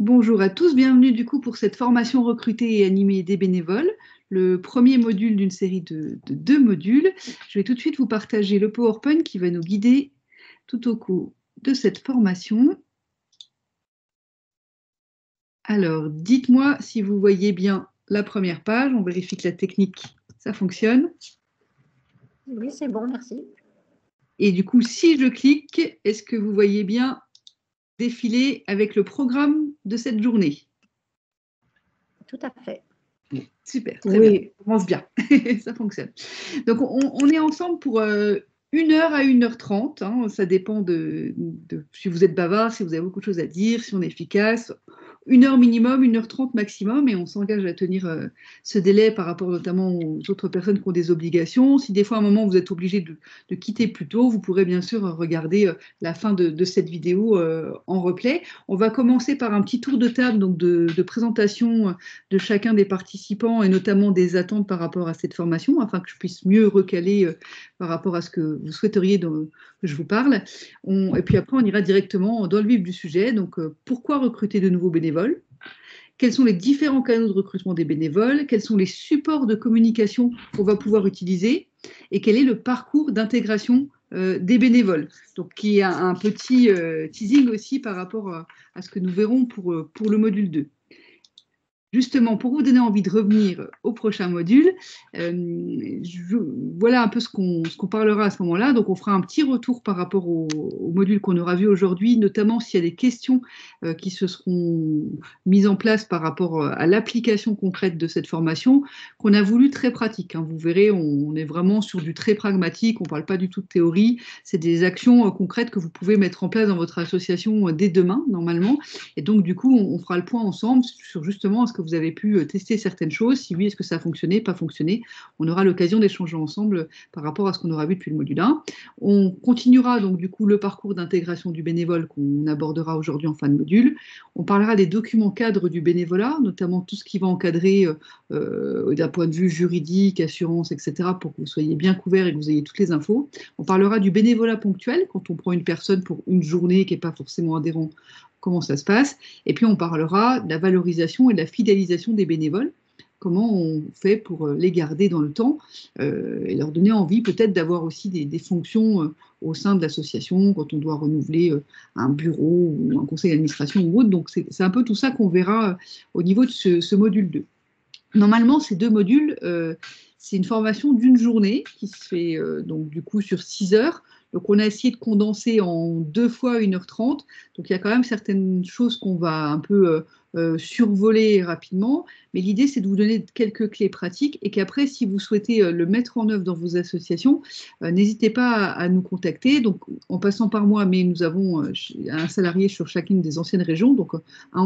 Bonjour à tous, bienvenue du coup pour cette formation recrutée et animée des bénévoles, le premier module d'une série de deux modules. Je vais tout de suite vous partager le PowerPoint qui va nous guider tout au cours de cette formation. Alors, dites-moi si vous voyez bien la première page, on vérifie que la technique, ça fonctionne. Oui, c'est bon, merci. Et du coup, si je clique, est-ce que vous voyez bien défiler avec le programme de cette journée? Tout à fait. Super, très bien, on commence bien, ça fonctionne. Donc on est ensemble pour 1 heure à 1h30, hein, ça dépend de si vous êtes bavard, si vous avez beaucoup de choses à dire, si on est efficace. 1 heure minimum, 1h30 maximum, et on s'engage à tenir ce délai par rapport notamment aux autres personnes qui ont des obligations. Si des fois à un moment vous êtes obligé de quitter plus tôt, vous pourrez bien sûr regarder la fin de cette vidéo en replay. On va commencer par un petit tour de table donc de présentation de chacun des participants et notamment des attentes par rapport à cette formation, afin que je puisse mieux recaler par rapport à ce que vous souhaiteriez que je vous parle. Et puis après, on ira directement dans le vif du sujet. Donc, pourquoi recruter de nouveaux bénévoles? Quels sont les différents canaux de recrutement des bénévoles? Quels sont les supports de communication qu'on va pouvoir utiliser? Et quel est le parcours d'intégration des bénévoles? Donc, qui est un petit teasing aussi par rapport à ce que nous verrons pour le module 2. Justement, pour vous donner envie de revenir au prochain module, voilà un peu ce qu'on parlera à ce moment-là. Donc, on fera un petit retour par rapport au module qu'on aura vu aujourd'hui, notamment s'il y a des questions qui se seront mises en place par rapport à l'application concrète de cette formation, qu'on a voulu très pratique, hein. Vous verrez, on est vraiment sur du très pragmatique, on ne parle pas du tout de théorie, c'est des actions concrètes que vous pouvez mettre en place dans votre association dès demain, normalement. Et donc, du coup, on fera le point ensemble sur justement est-ce que vous avez pu tester certaines choses, si oui, est-ce que ça a fonctionné, pas fonctionné. On aura l'occasion d'échanger ensemble par rapport à ce qu'on aura vu depuis le module 1. On continuera donc du coup le parcours d'intégration du bénévole qu'on abordera aujourd'hui en fin de module. On parlera des documents cadres du bénévolat, notamment tout ce qui va encadrer d'un point de vue juridique, assurance, etc., pour que vous soyez bien couverts et que vous ayez toutes les infos. On parlera du bénévolat ponctuel, quand on prend une personne pour une journée qui n'est pas forcément adhérent, comment ça se passe. Et puis on parlera de la valorisation et de la fidélisation des bénévoles, comment on fait pour les garder dans le temps et leur donner envie peut-être d'avoir aussi des fonctions au sein de l'association quand on doit renouveler un bureau ou un conseil d'administration ou autre. Donc c'est un peu tout ça qu'on verra au niveau de ce module 2. Normalement, ces deux modules, c'est une formation d'une journée qui se fait donc du coup sur 6 heures. Donc on a essayé de condenser en 2 fois 1h30. Donc il y a quand même certaines choses qu'on va un peu survoler rapidement. Mais l'idée, c'est de vous donner quelques clés pratiques et qu'après, si vous souhaitez le mettre en œuvre dans vos associations, n'hésitez pas à nous contacter. Donc en passant par moi, mais nous avons un salarié sur chacune des anciennes régions, donc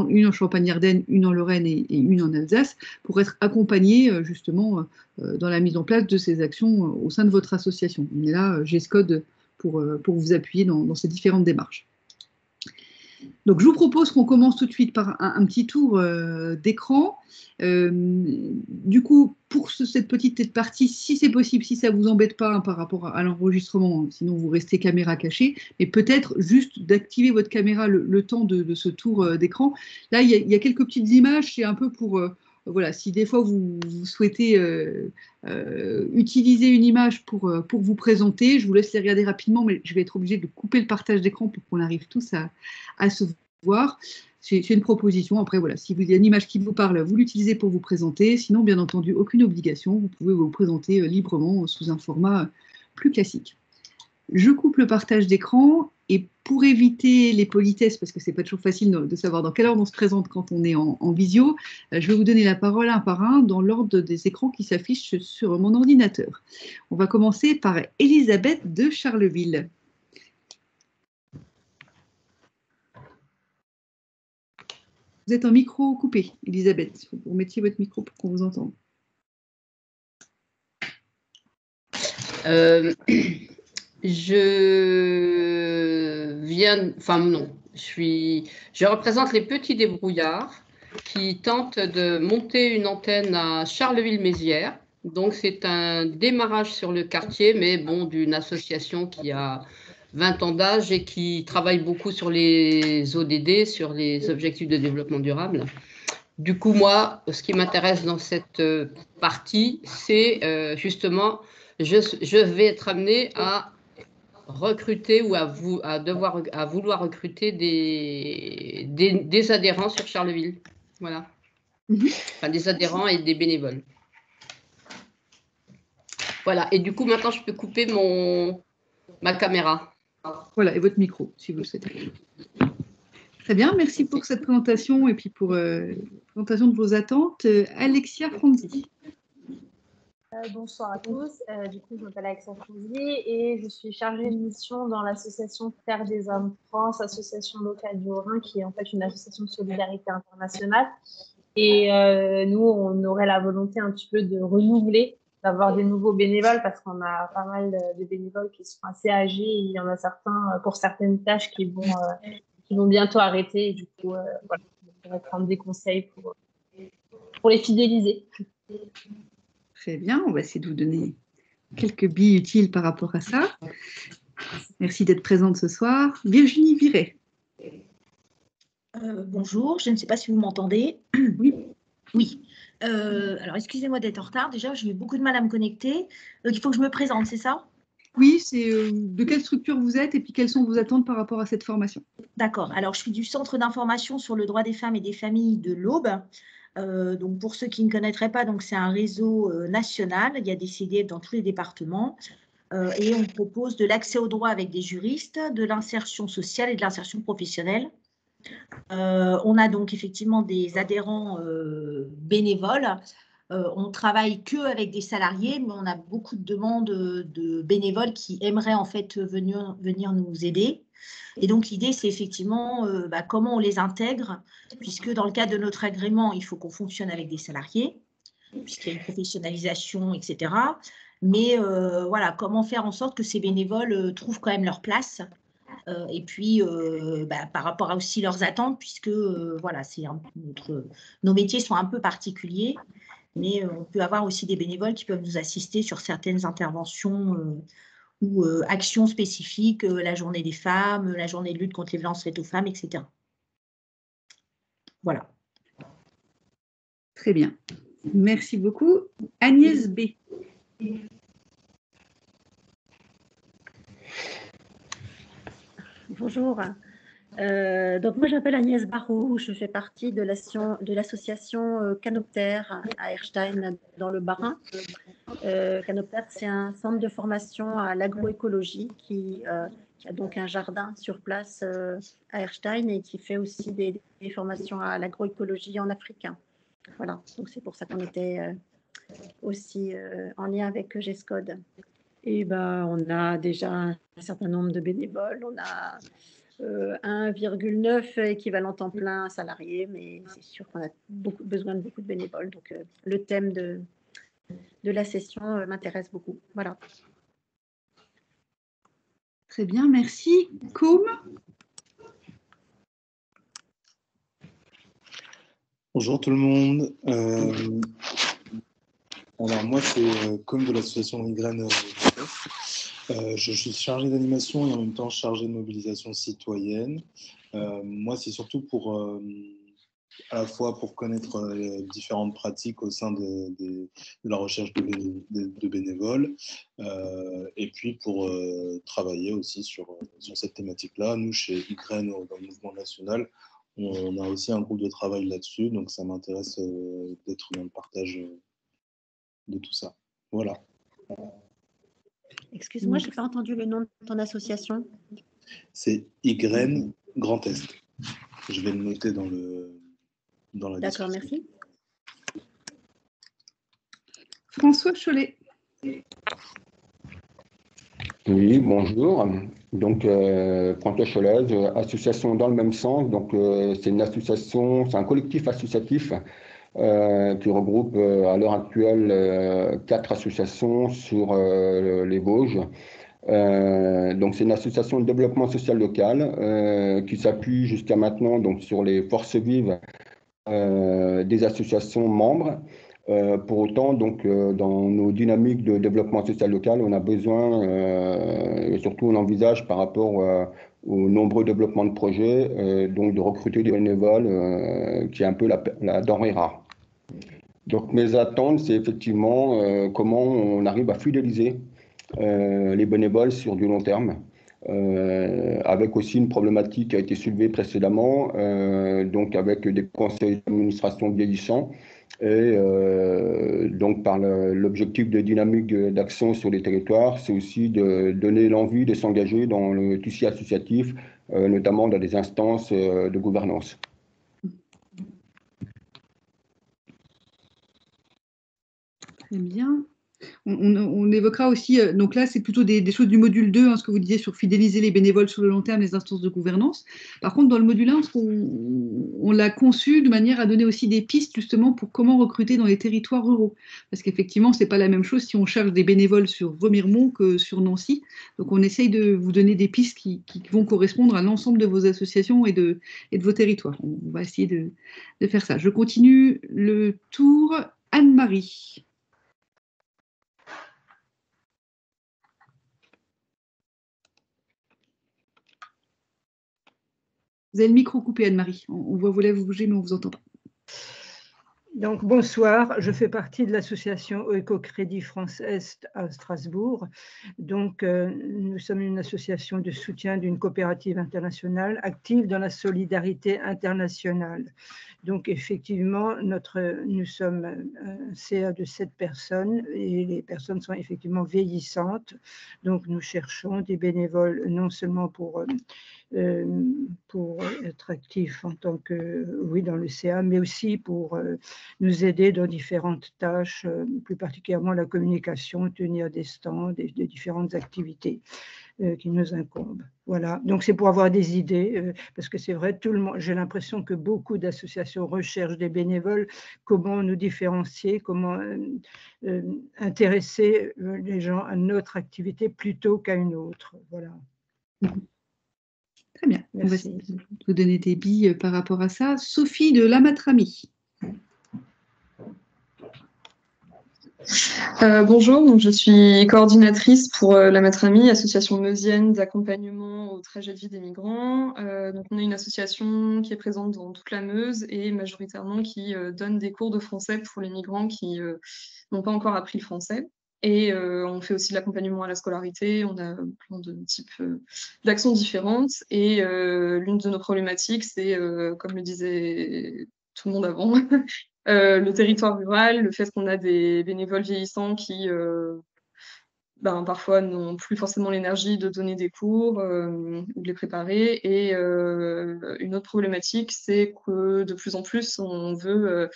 une en Champagne-Ardenne, une en Lorraine et une en Alsace, pour être accompagné justement dans la mise en place de ces actions au sein de votre association. On est là, GESCODE, pour vous appuyer dans ces différentes démarches. Donc, je vous propose qu'on commence tout de suite par un petit tour d'écran. Du coup, pour cette petite partie, si c'est possible, si ça ne vous embête pas par rapport à l'enregistrement, sinon vous restez caméra cachée, mais peut-être juste d'activer votre caméra le temps de ce tour d'écran. Là, il y a quelques petites images, c'est un peu pour... voilà, si des fois vous souhaitez utiliser une image pour vous présenter, je vous laisse les regarder rapidement, mais je vais être obligée de couper le partage d'écran pour qu'on arrive tous à se voir. C'est une proposition. Après, voilà, si vous y a une image qui vous parle, vous l'utilisez pour vous présenter. Sinon, bien entendu, aucune obligation. Vous pouvez vous présenter librement sous un format plus classique. Je coupe le partage d'écran et pour éviter les politesses, parce que c'est pas toujours facile de savoir dans quelle ordre on se présente quand on est en visio, je vais vous donner la parole un par un dans l'ordre des écrans qui s'affichent sur mon ordinateur. On va commencer par Elisabeth de Charleville. Vous êtes en micro coupé, Elisabeth. Il faut que vous remettiez votre micro pour qu'on vous entende. Je représente les petits débrouillards qui tentent de monter une antenne à Charleville-Mézières. Donc, c'est un démarrage sur le quartier, mais bon, d'une association qui a 20 ans d'âge et qui travaille beaucoup sur les ODD, sur les objectifs de développement durable. Du coup, moi, ce qui m'intéresse dans cette partie, c'est justement, je vais être amenée à recruter ou à vouloir recruter des adhérents sur Charleville. Voilà. Enfin, des adhérents et des bénévoles. Voilà. Et du coup, maintenant, je peux couper ma caméra. Voilà, et votre micro, si vous le souhaitez. Très bien, merci pour cette présentation et puis pour la présentation de vos attentes. Alexia Franzi. Bonsoir à tous. Du coup, je m'appelle Alexia Franzi et je suis chargée de mission dans l'association Terre des Hommes France, association locale du Haut-Rhin, qui est en fait une association de solidarité internationale. Et nous, on aurait la volonté un petit peu de renouveler, d'avoir des nouveaux bénévoles parce qu'on a pas mal de bénévoles qui sont assez âgés et il y en a certains pour certaines tâches qui vont bientôt arrêter. Et du coup, voilà, on pourrait prendre des conseils pour les fidéliser. Très bien, on va essayer de vous donner quelques billes utiles par rapport à ça. Merci d'être présente ce soir. Virginie Viret. Bonjour, je ne sais pas si vous m'entendez. Oui. Oui. Alors, excusez-moi d'être en retard. Déjà, j'ai eu beaucoup de mal à me connecter. Donc, il faut que je me présente, c'est ça? Oui, c'est de quelle structure vous êtes et puis quelles sont vos attentes par rapport à cette formation? D'accord. Alors, je suis du Centre d'information sur le droit des femmes et des familles de l'Aube. Donc, pour ceux qui ne connaîtraient pas, c'est un réseau national. Il y a des CDF dans tous les départements. Et on propose de l'accès au droit avec des juristes, de l'insertion sociale et de l'insertion professionnelle. On a donc effectivement des adhérents bénévoles. On travaille que avec des salariés, mais on a beaucoup de demandes de bénévoles qui aimeraient en fait venir nous aider. Et donc l'idée, c'est effectivement comment on les intègre, puisque dans le cadre de notre agrément, il faut qu'on fonctionne avec des salariés, puisqu'il y a une professionnalisation, etc. Mais voilà, comment faire en sorte que ces bénévoles trouvent quand même leur place. Et puis, par rapport à aussi leurs attentes, puisque voilà, nos métiers sont un peu particuliers, mais on peut avoir aussi des bénévoles qui peuvent nous assister sur certaines interventions ou actions spécifiques, la journée des femmes, la journée de lutte contre les violences faites aux femmes, etc. Voilà. Très bien. Merci beaucoup. Agnès B. Bonjour. Donc moi, j'appelle Agnès Barrault. Je fais partie de l'association Canoptère à Erstein, dans le Bas-Rhin. Canoptère, c'est un centre de formation à l'agroécologie qui a donc un jardin sur place à Erstein et qui fait aussi des formations à l'agroécologie en Afrique. Voilà, donc c'est pour ça qu'on était aussi en lien avec GESCOD. Et on a déjà un certain nombre de bénévoles. On a 1,9 équivalent temps plein salariés, mais c'est sûr qu'on a besoin de beaucoup de bénévoles. Donc, le thème de la session m'intéresse beaucoup. Voilà. Très bien, merci. Côme. Bonjour tout le monde. Alors moi c'est Côme de l'association Migraine. Je suis chargé d'animation et en même temps chargé de mobilisation citoyenne. Moi c'est surtout pour à la fois pour connaître les différentes pratiques au sein de la recherche de bénévoles et puis pour travailler aussi sur cette thématique-là. Nous, chez Ukraine, dans le mouvement national, on a aussi un groupe de travail là-dessus, donc ça m'intéresse d'être dans le partage de tout ça. Voilà. Excuse-moi, je n'ai pas entendu le nom de ton association. C'est Ygraine Grand Est. Je vais le noter dans la D'accord, discussion. merci. François Chollet. Oui, bonjour. Donc, François Chollet, association dans le même sens. Donc, c'est une association, c'est un collectif associatif qui regroupe à l'heure actuelle 4 associations sur les Vosges. Donc, c'est une association de développement social local qui s'appuie jusqu'à maintenant donc, sur les forces vives des associations membres Pour autant, donc, dans nos dynamiques de développement social local, on a besoin, et surtout on envisage par rapport aux nombreux développements de projets, donc de recruter des bénévoles, qui est un peu la denrée rare. Donc mes attentes, c'est effectivement comment on arrive à fidéliser les bénévoles sur du long terme, avec aussi une problématique qui a été soulevée précédemment, donc avec des conseils d'administration vieillissants, et donc par l'objectif de dynamique d'action sur les territoires, c'est aussi de donner l'envie de s'engager dans le tissu associatif, notamment dans des instances de gouvernance. Très bien. On évoquera aussi, donc là c'est plutôt des choses du module 2, hein, ce que vous disiez sur fidéliser les bénévoles sur le long terme, les instances de gouvernance. Par contre, dans le module 1, on l'a conçu de manière à donner aussi des pistes justement pour comment recruter dans les territoires ruraux. Parce qu'effectivement, c'est pas la même chose si on cherche des bénévoles sur Remiremont que sur Nancy. Donc on essaye de vous donner des pistes qui vont correspondre à l'ensemble de vos associations et de vos territoires. On va essayer de faire ça. Je continue le tour. Anne-Marie. Vous avez le micro coupé, Anne-Marie. On voit vos lèvres bouger, mais on ne vous entend pas. Donc, bonsoir. Je fais partie de l'association Éco-Crédit France-Est à Strasbourg. Donc, nous sommes une association de soutien d'une coopérative internationale active dans la solidarité internationale. Donc, effectivement, nous sommes un CA de 7 personnes et les personnes sont effectivement vieillissantes. Donc, nous cherchons des bénévoles non seulement pour être actifs en tant que, oui, dans le CA, mais aussi pour nous aider dans différentes tâches, plus particulièrement la communication, tenir des stands, des différentes activités qui nous incombent. Voilà, donc c'est pour avoir des idées, parce que c'est vrai, tout le monde, j'ai l'impression que beaucoup d'associations recherchent des bénévoles, comment nous différencier, comment intéresser les gens à notre activité plutôt qu'à une autre. Voilà. Très bien. Merci. On va vous donner des billes par rapport à ça. Sophie de Lamatrami. Bonjour, donc je suis coordinatrice pour Lamatrami, association meusienne d'accompagnement au trajet de vie des migrants. Donc on est une association qui est présente dans toute la Meuse et majoritairement qui donne des cours de français pour les migrants qui n'ont pas encore appris le français. Et on fait aussi de l'accompagnement à la scolarité, on a plein de types d'actions différentes. Et l'une de nos problématiques, c'est, comme le disait tout le monde avant, le territoire rural, le fait qu'on a des bénévoles vieillissants qui parfois n'ont plus forcément l'énergie de donner des cours ou de les préparer. Et une autre problématique, c'est que de plus en plus, on veut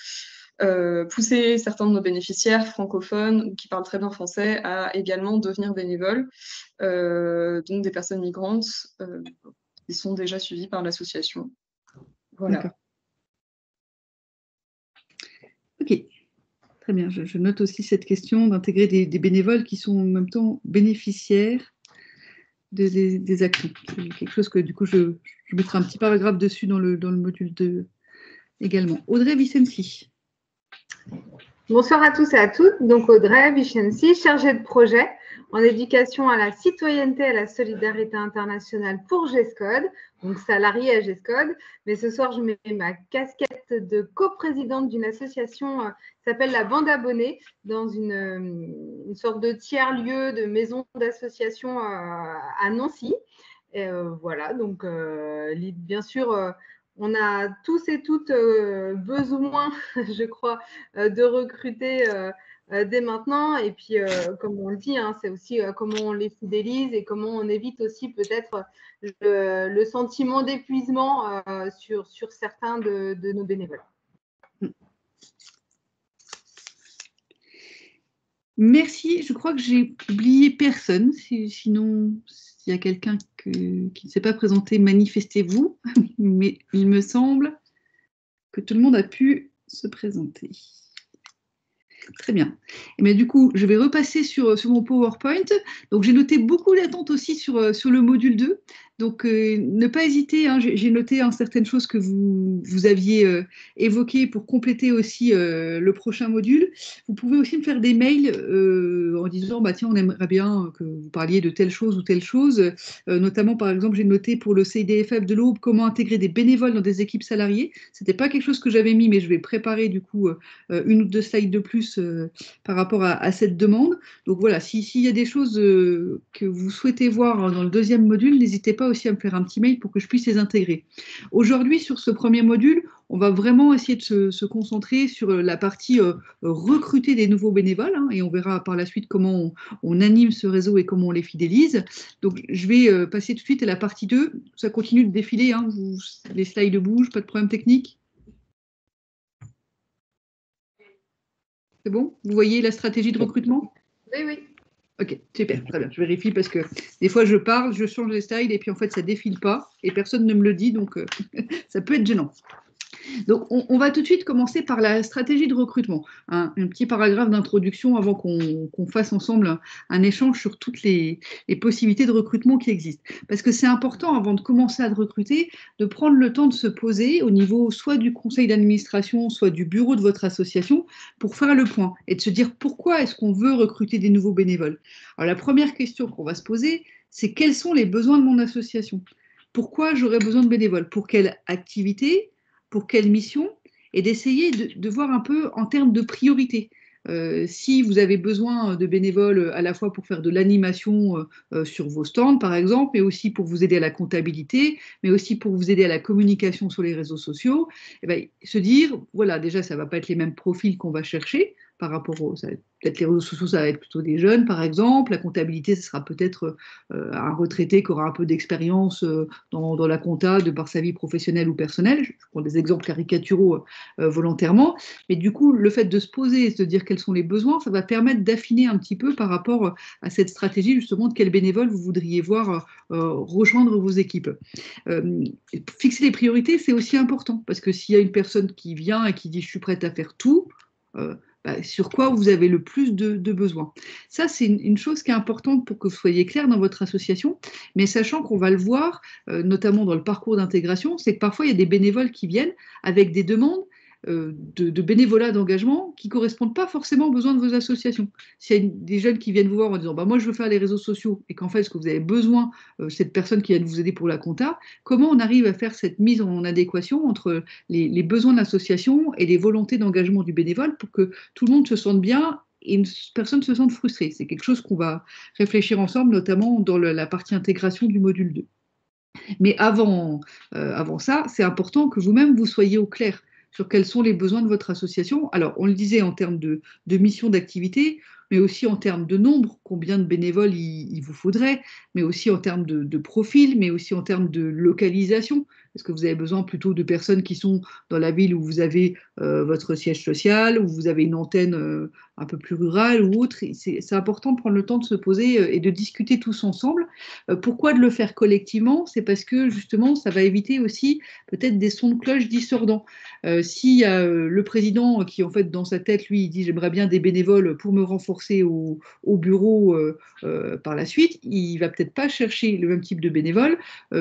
pousser certains de nos bénéficiaires francophones ou qui parlent très bien français à également devenir bénévoles, donc des personnes migrantes qui sont déjà suivies par l'association. Voilà. Ok, très bien. Je note aussi cette question d'intégrer des bénévoles qui sont en même temps bénéficiaires des actions. C'est quelque chose que du coup je mettrai un petit paragraphe dessus dans le module 2 également. Audrey Vicenci. Bonsoir à tous et à toutes. Donc Audrey Vicenci, chargée de projet en éducation à la citoyenneté et à la solidarité internationale pour GESCOD, donc salariée à GESCOD. Mais ce soir, je mets ma casquette de coprésidente d'une association qui s'appelle la Bande Abonnée, dans une sorte de tiers-lieu de maison d'association à Nancy. Et voilà, donc bien sûr, on a tous et toutes besoin, je crois, de recruter dès maintenant. Et puis, comme on le dit, hein, c'est aussi comment on les fidélise et comment on évite aussi peut-être le sentiment d'épuisement sur certains de nos bénévoles. Merci. Je crois que j'ai oublié personne. Sinon, s'il y a quelqu'un qui ne s'est pas présenté, manifestez-vous. Mais il me semble que tout le monde a pu se présenter. Très bien. Et bien, du coup, je vais repasser sur mon PowerPoint. Donc, j'ai noté beaucoup d'attentes aussi sur le module 2. Donc, ne pas hésiter, hein, j'ai noté certaines choses que vous aviez évoquées pour compléter aussi le prochain module. Vous pouvez aussi me faire des mails en disant, bah, tiens, on aimerait bien que vous parliez de telle chose ou telle chose. Notamment, par exemple, j'ai noté pour le CIDFF de l'Aube comment intégrer des bénévoles dans des équipes salariées. Ce n'était pas quelque chose que j'avais mis, mais je vais préparer du coup une ou deux slides de plus par rapport à cette demande. Donc voilà, s'il y a des choses que vous souhaitez voir dans le deuxième module, n'hésitez pas aussi à me faire un petit mail pour que je puisse les intégrer. Aujourd'hui, sur ce premier module, on va vraiment essayer de se concentrer sur la partie recruter des nouveaux bénévoles, hein, et on verra par la suite comment on anime ce réseau et comment on les fidélise. Donc, je vais passer tout de suite à la partie 2. Ça continue de défiler, hein, les slides bougent, pas de problème technique. C'est bon? Vous voyez la stratégie de recrutement? Oui, oui. Ok, super, très bien. Je vérifie parce que des fois je parle, je change les slides et puis en fait ça défile pas et personne ne me le dit, donc ça peut être gênant. Donc, on va tout de suite commencer par la stratégie de recrutement. Un petit paragraphe d'introduction avant qu'on fasse ensemble un échange sur toutes les possibilités de recrutement qui existent. Parce que c'est important, avant de commencer à recruter, de prendre le temps de se poser au niveau soit du conseil d'administration, soit du bureau de votre association, pour faire le point et de se dire pourquoi est-ce qu'on veut recruter des nouveaux bénévoles. Alors, la première question qu'on va se poser, c'est quels sont les besoins de mon association? Pourquoi j'aurais besoin de bénévoles? Pour quelle activité? Pour quelle mission, et d'essayer de voir un peu en termes de priorité. Si vous avez besoin de bénévoles à la fois pour faire de l'animation sur vos stands, par exemple, mais aussi pour vous aider à la comptabilité, mais aussi pour vous aider à la communication sur les réseaux sociaux, et bien, se dire, voilà, déjà, ça ne va pas être les mêmes profils qu'on va chercher par rapport aux... Peut-être les réseaux sociaux, ça va être plutôt des jeunes, par exemple. La comptabilité, ce sera peut-être un retraité qui aura un peu d'expérience dans la compta de par sa vie professionnelle ou personnelle. Je prends des exemples caricaturaux volontairement. Mais du coup, le fait de se poser et de se dire quels sont les besoins, ça va permettre d'affiner un petit peu par rapport à cette stratégie, justement, de quel bénévole vous voudriez voir rejoindre vos équipes. Fixer les priorités, c'est aussi important, parce que s'il y a une personne qui vient et qui dit « je suis prête à faire tout », sur quoi vous avez le plus de besoins. Ça, c'est une chose qui est importante pour que vous soyez clair dans votre association, mais sachant qu'on va le voir, notamment dans le parcours d'intégration, c'est que parfois, il y a des bénévoles qui viennent avec des demandes de bénévolat d'engagement qui ne correspondent pas forcément aux besoins de vos associations. S'il y a des jeunes qui viennent vous voir en disant moi je veux faire les réseaux sociaux et qu'en fait ce que vous avez besoin, cette personne qui vient de vous aider pour la compta, comment on arrive à faire cette mise en adéquation entre les besoins de l'association et les volontés d'engagement du bénévole pour que tout le monde se sente bien et une personne se sente frustrée. C'est quelque chose qu'on va réfléchir ensemble, notamment dans la partie intégration du module 2. Mais avant ça, c'est important que vous-même vous soyez au clair sur quels sont les besoins de votre association. Alors, on le disait en termes de mission d'activité, mais aussi en termes de nombre, combien de bénévoles il vous faudrait, mais aussi en termes de profil, mais aussi en termes de localisation. Est-ce que vous avez besoin plutôt de personnes qui sont dans la ville où vous avez votre siège social, où vous avez une antenne un peu plus rurale ou autre? C'est important de prendre le temps de se poser et de discuter tous ensemble. Pourquoi de le faire collectivement? C'est parce que justement, ça va éviter aussi peut-être des sons de cloche dissordants. S'il y a le président qui, en fait, dans sa tête, lui, il dit « j'aimerais bien des bénévoles pour me renforcer au bureau par la suite », il va peut-être pas chercher le même type de bénévole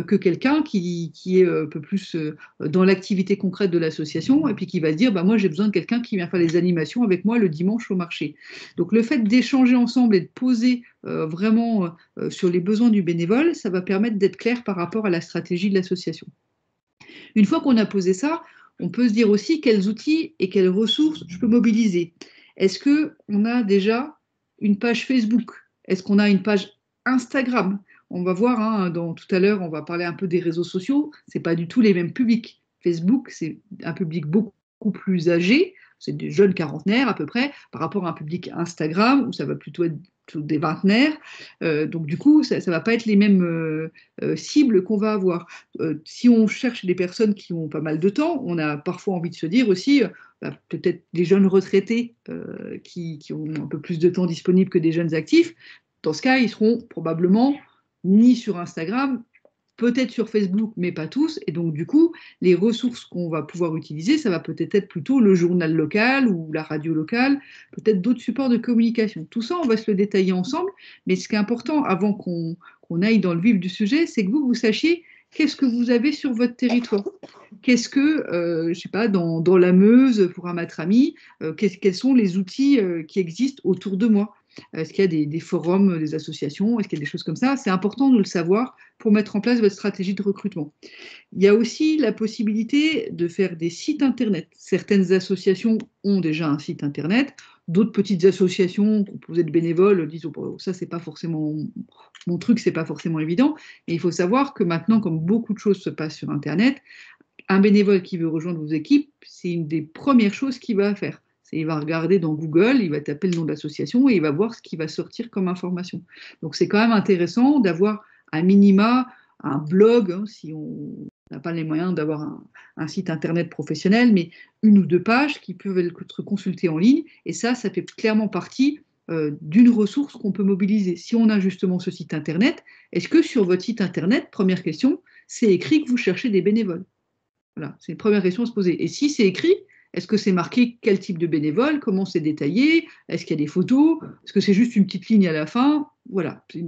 que quelqu'un qui est un peu plus dans l'activité concrète de l'association et puis qui va se dire bah, « moi, j'ai besoin de quelqu'un qui vient faire les animations avec moi le dimanche au marché ». Donc, le fait d'échanger ensemble et de poser vraiment sur les besoins du bénévole, ça va permettre d'être clair par rapport à la stratégie de l'association. Une fois qu'on a posé ça, on peut se dire aussi quels outils et quelles ressources je peux mobiliser. Est-ce qu'on a déjà une page Facebook? Est-ce qu'on a une page Instagram? On va voir, hein, tout à l'heure, on va parler un peu des réseaux sociaux. Ce n'est pas du tout les mêmes publics. Facebook, c'est un public beaucoup plus âgé. C'est des jeunes quarantenaires à peu près, par rapport à un public Instagram, où ça va plutôt être des vingtenaires. Donc du coup, ça ne va pas être les mêmes cibles qu'on va avoir. Si on cherche des personnes qui ont pas mal de temps, on a parfois envie de se dire aussi, peut-être des jeunes retraités qui ont un peu plus de temps disponible que des jeunes actifs. Dans ce cas, ils seront probablement ni sur Instagram, peut-être sur Facebook, mais pas tous. Et donc, du coup, les ressources qu'on va pouvoir utiliser, ça va peut-être être plutôt le journal local ou la radio locale, peut-être d'autres supports de communication. Tout ça, on va se le détailler ensemble. Mais ce qui est important, avant qu'on aille dans le vif du sujet, c'est que vous sachiez qu'est-ce que vous avez sur votre territoire. Qu'est-ce que, je ne sais pas, dans la Meuse, pour un Matrami, quels sont les outils qui existent autour de moi? Est-ce qu'il y a des forums, des associations? Est-ce qu'il y a des choses comme ça? C'est important de le savoir pour mettre en place votre stratégie de recrutement. Il y a aussi la possibilité de faire des sites Internet. Certaines associations ont déjà un site Internet. D'autres petites associations composées de bénévoles disent oh, ça, c'est pas forcément mon truc, c'est pas forcément évident. Et il faut savoir que maintenant, comme beaucoup de choses se passent sur Internet, un bénévole qui veut rejoindre vos équipes, c'est une des premières choses qu'il va faire. Il va regarder dans Google, il va taper le nom de l'association et il va voir ce qui va sortir comme information. Donc, c'est quand même intéressant d'avoir un minima, un blog, hein, si on n'a pas les moyens d'avoir un site Internet professionnel, mais 1 ou 2 pages qui peuvent être consultées en ligne. Et ça fait clairement partie d'une ressource qu'on peut mobiliser. Si on a justement ce site Internet, est-ce que sur votre site Internet, première question, c'est écrit que vous cherchez des bénévoles? Voilà, c'est une première question à se poser. Et si c'est écrit, est-ce que c'est marqué quel type de bénévole? Comment c'est détaillé? Est-ce qu'il y a des photos? Est-ce que c'est juste une petite ligne à la fin? Voilà, c'est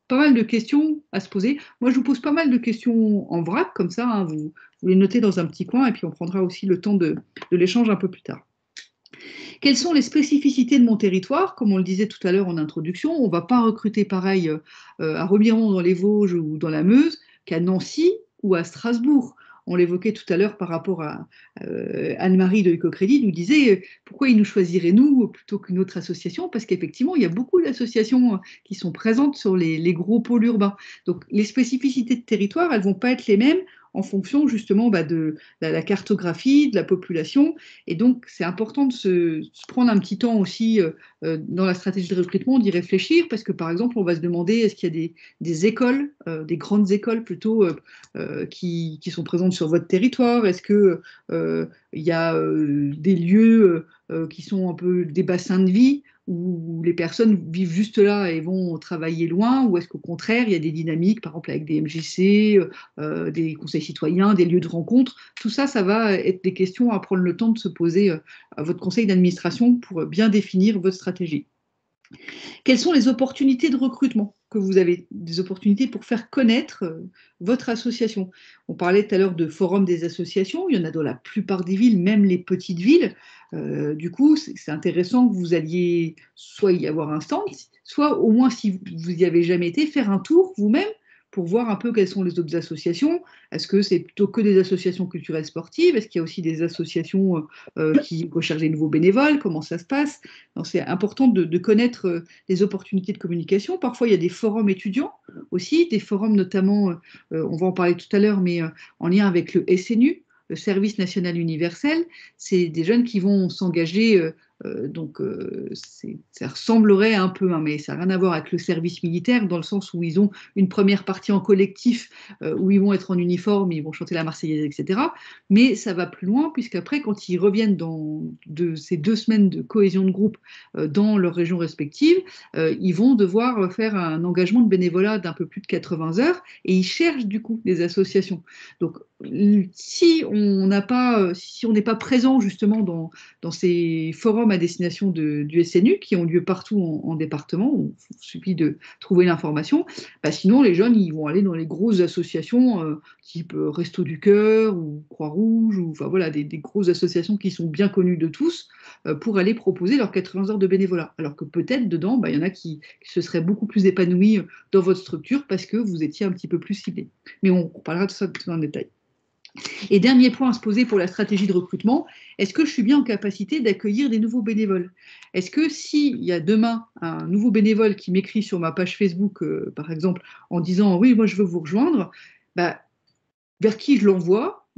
pas mal de questions à se poser. Moi, je vous pose pas mal de questions en vrac, comme ça, hein, vous les notez dans un petit coin et puis on prendra aussi le temps de l'échange un peu plus tard. Quelles sont les spécificités de mon territoire? Comme on le disait tout à l'heure en introduction, on ne va pas recruter pareil à Remiremont dans les Vosges ou dans la Meuse qu'à Nancy ou à Strasbourg. On l'évoquait tout à l'heure par rapport à Anne-Marie de Ecocrédit, nous disait pourquoi ils nous choisiraient nous plutôt qu'une autre association, parce qu'effectivement, il y a beaucoup d'associations qui sont présentes sur les gros pôles urbains. Donc, les spécificités de territoire, elles ne vont pas être les mêmes en fonction justement de la cartographie, de la population. Et donc, c'est important de se prendre un petit temps aussi dans la stratégie de recrutement, d'y réfléchir, parce que par exemple, on va se demander est-ce qu'il y a des écoles, des grandes écoles plutôt, qui sont présentes sur votre territoire? Est-ce qu'il y a des lieux qui sont un peu des bassins de vie où les personnes vivent juste là et vont travailler loin, ou est-ce qu'au contraire, il y a des dynamiques, par exemple avec des MJC, des conseils citoyens, des lieux de rencontre? Tout ça, ça va être des questions à prendre le temps de se poser à votre conseil d'administration pour bien définir votre stratégie. Quelles sont les opportunités de recrutement que vous avez? Des opportunités pour faire connaître votre association. On parlait tout à l'heure de forum des associations, il y en a dans la plupart des villes, même les petites villes. Du coup, c'est intéressant que vous alliez soit y avoir un stand, soit au moins, si vous n'y avez jamais été, faire un tour vous-même pour voir un peu quelles sont les autres associations. Est-ce que c'est plutôt que des associations culturelles sportives? Est-ce qu'il y a aussi des associations qui recherchent des nouveaux bénévoles? Comment ça se passe? C'est important de connaître les opportunités de communication. Parfois, il y a des forums étudiants aussi, des forums notamment, on va en parler tout à l'heure, mais en lien avec le SNU, le Service National Universel. C'est des jeunes qui vont s'engager, ça ressemblerait un peu, hein, mais ça n'a rien à voir avec le service militaire, dans le sens où ils ont une première partie en collectif, où ils vont être en uniforme, ils vont chanter la Marseillaise, etc. Mais ça va plus loin, puisqu'après, quand ils reviennent de ces 2 semaines de cohésion de groupe dans leur région respective, ils vont devoir faire un engagement de bénévolat d'un peu plus de 80 heures, et ils cherchent du coup des associations. Donc, si on n'est pas présent justement dans ces forums à destination du SNU qui ont lieu partout en département, il suffit de trouver l'information, sinon les jeunes ils vont aller dans les grosses associations type Resto du Cœur ou Croix-Rouge, ou enfin voilà, des grosses associations qui sont bien connues de tous pour aller proposer leurs 80 heures de bénévolat. Alors que peut-être dedans, il y en a qui se seraient beaucoup plus épanouis dans votre structure parce que vous étiez un petit peu plus ciblés. Mais on parlera de ça tout en détail. Et dernier point à se poser pour la stratégie de recrutement, est-ce que je suis bien en capacité d'accueillir des nouveaux bénévoles? Est-ce que s'il y a demain un nouveau bénévole qui m'écrit sur ma page Facebook, par exemple, en disant « oui, moi je veux vous rejoindre », vers qui je l'envoie?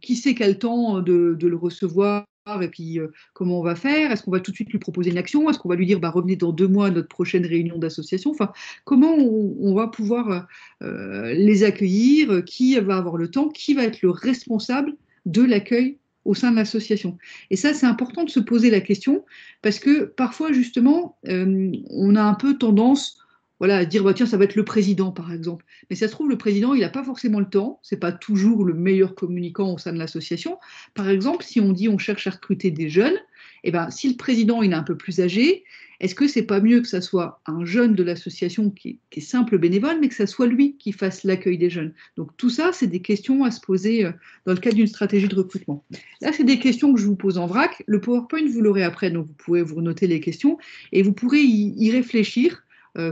Qui sait quel temps de le recevoir? Et puis comment on va faire? Est-ce qu'on va tout de suite lui proposer une action? Est-ce qu'on va lui dire revenez dans 2 mois à notre prochaine réunion d'association? Enfin, comment on va pouvoir les accueillir? Qui va avoir le temps? Qui va être le responsable de l'accueil au sein de l'association? Et ça, c'est important de se poser la question, parce que parfois, justement, on a un peu tendance, voilà, dire bah, tiens, ça va être le président, par exemple. Mais ça se trouve, le président, il n'a pas forcément le temps, c'est pas toujours le meilleur communicant au sein de l'association. Par exemple, si on dit on cherche à recruter des jeunes, eh ben, si le président il est un peu plus âgé, est-ce que c'est pas mieux que ça soit un jeune de l'association qui est simple bénévole, mais que ça soit lui qui fasse l'accueil des jeunes? Donc tout ça, c'est des questions à se poser dans le cadre d'une stratégie de recrutement. Là, c'est des questions que je vous pose en vrac. Le PowerPoint, vous l'aurez après, donc vous pouvez vous noter les questions et vous pourrez y réfléchir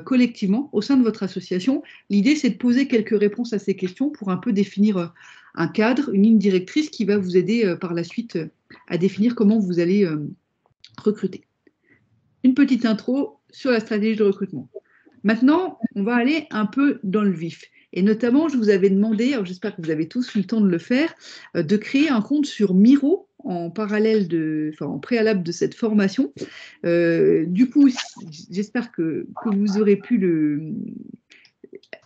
collectivement au sein de votre association. L'idée, c'est de poser quelques réponses à ces questions pour un peu définir un cadre, une ligne directrice qui va vous aider par la suite à définir comment vous allez recruter. Une petite intro sur la stratégie de recrutement. Maintenant, on va aller un peu dans le vif. Et notamment, je vous avais demandé, alors j'espère que vous avez tous eu le temps de le faire, de créer un compte sur Miro en préalable de cette formation. Du coup, j'espère que vous aurez pu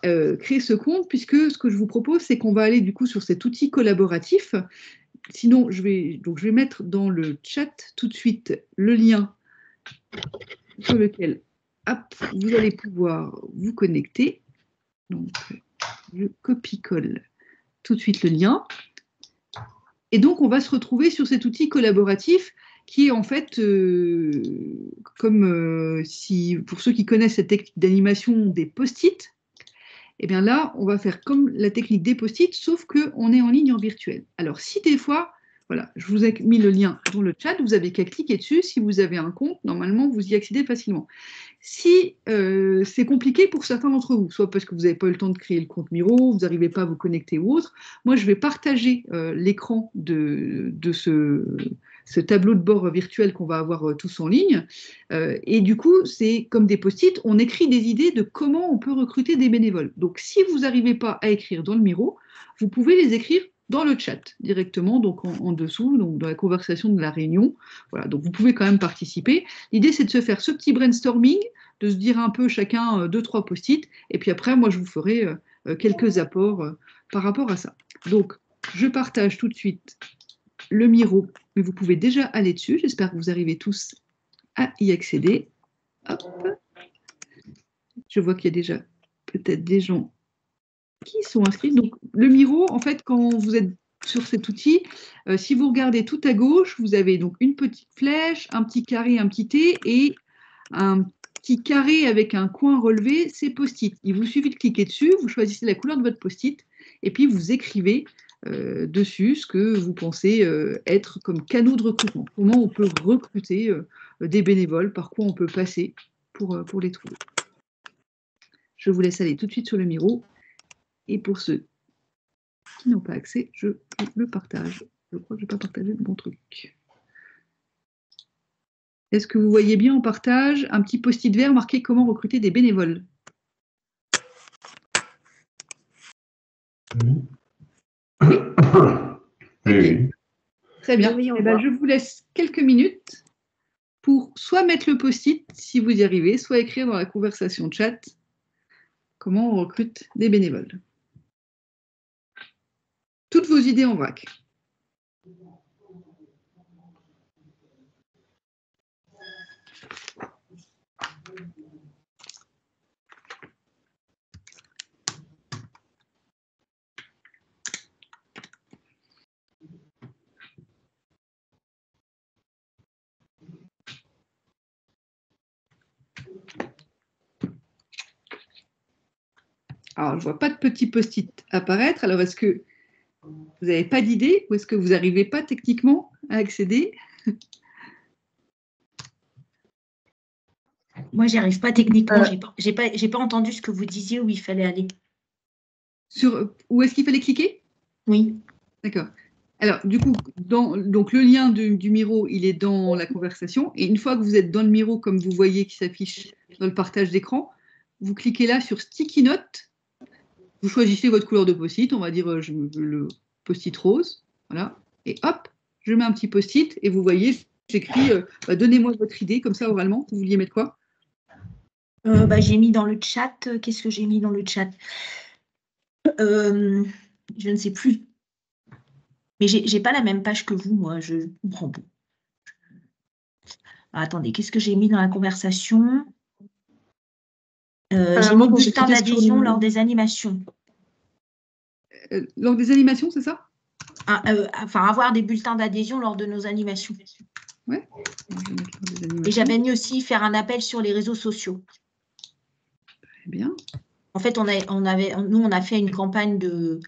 créer ce compte, puisque ce que je vous propose, c'est qu'on va aller du coup sur cet outil collaboratif. Sinon, je vais mettre dans le chat tout de suite le lien sur lequel vous allez pouvoir vous connecter. Donc, je copie-colle tout de suite le lien. Et donc, on va se retrouver sur cet outil collaboratif qui est en fait, si pour ceux qui connaissent cette technique d'animation des post-it, eh bien là, on va faire comme la technique des post-it, sauf qu'on est en ligne en virtuel. Alors, si des fois, voilà, je vous ai mis le lien dans le chat, vous n'avez qu'à cliquer dessus. Si vous avez un compte, normalement, vous y accédez facilement. Si c'est compliqué pour certains d'entre vous, soit parce que vous n'avez pas eu le temps de créer le compte Miro, vous n'arrivez pas à vous connecter ou autre, moi, je vais partager l'écran de ce tableau de bord virtuel qu'on va avoir tous en ligne. Et du coup, c'est comme des post-it, on écrit des idées de comment on peut recruter des bénévoles. Donc, si vous n'arrivez pas à écrire dans le Miro, vous pouvez les écrire dans le chat directement, donc en dessous, donc dans la conversation de la réunion. Voilà, donc vous pouvez quand même participer. L'idée, c'est de se faire ce petit brainstorming, de se dire un peu chacun 2-3 post-it, et puis après, moi, je vous ferai quelques apports par rapport à ça. Donc, je partage tout de suite le Miro, mais vous pouvez déjà aller dessus. J'espère que vous arrivez tous à y accéder. Hop. Je vois qu'il y a déjà peut-être des gens qui sont inscrits. Donc, le Miro, en fait, quand vous êtes sur cet outil, si vous regardez tout à gauche, vous avez donc une petite flèche, un petit carré, un petit T et un petit carré avec un coin relevé, c'est post-it. Il vous suffit de cliquer dessus, vous choisissez la couleur de votre post-it et puis vous écrivez dessus ce que vous pensez être comme canaux de recrutement. Comment on peut recruter des bénévoles, par quoi on peut passer pour les trouver. Je vous laisse aller tout de suite sur le Miro. Et pour ceux qui n'ont pas accès, je le partage. Je crois que je n'ai pas partagé le bon truc. Est-ce que vous voyez bien en partage un petit post-it vert marqué « Comment recruter des bénévoles » ? Oui. Très bien. Oui, Eh ben, je vous laisse quelques minutes pour soit mettre le post-it, si vous y arrivez, soit écrire dans la conversation chat comment on recrute des bénévoles. Toutes vos idées en vrac. Alors, je ne vois pas de petits post-it apparaître. Alors, est-ce que vous n'avez pas d'idée ou est-ce que vous n'arrivez pas techniquement à accéder? Moi, j'y arrive pas techniquement. J'ai pas entendu ce que vous disiez où il fallait aller. Où est-ce qu'il fallait cliquer? Oui. D'accord. Alors, du coup, donc le lien du Miro, il est dans la conversation. Et une fois que vous êtes dans le Miro, comme vous voyez qui s'affiche dans le partage d'écran, vous cliquez là sur Sticky Note. Vous choisissez votre couleur de post-it. On va dire je veux le post-it rose. Voilà. Et hop, je mets un petit post-it. Et vous voyez, j'écris donnez-moi votre idée. Comme ça, oralement, vous vouliez mettre quoi? J'ai mis dans le chat. Qu'est-ce que j'ai mis dans le chat? Je ne sais plus. Mais j'ai pas la même page que vous, moi. Je comprends pas. Attendez, qu'est-ce que j'ai mis dans la conversation? J'ai moi, mis quand j'ai bulletin cliqué sur d'adhésion le- lors des animations. Lors des animations, c'est ça? Enfin, avoir des bulletins d'adhésion lors de nos animations. Ouais. Alors, je vais mettre lors des Et animations. j'avais mis aussi faire un appel sur les réseaux sociaux. Très bien. En fait, nous, on a fait une campagne de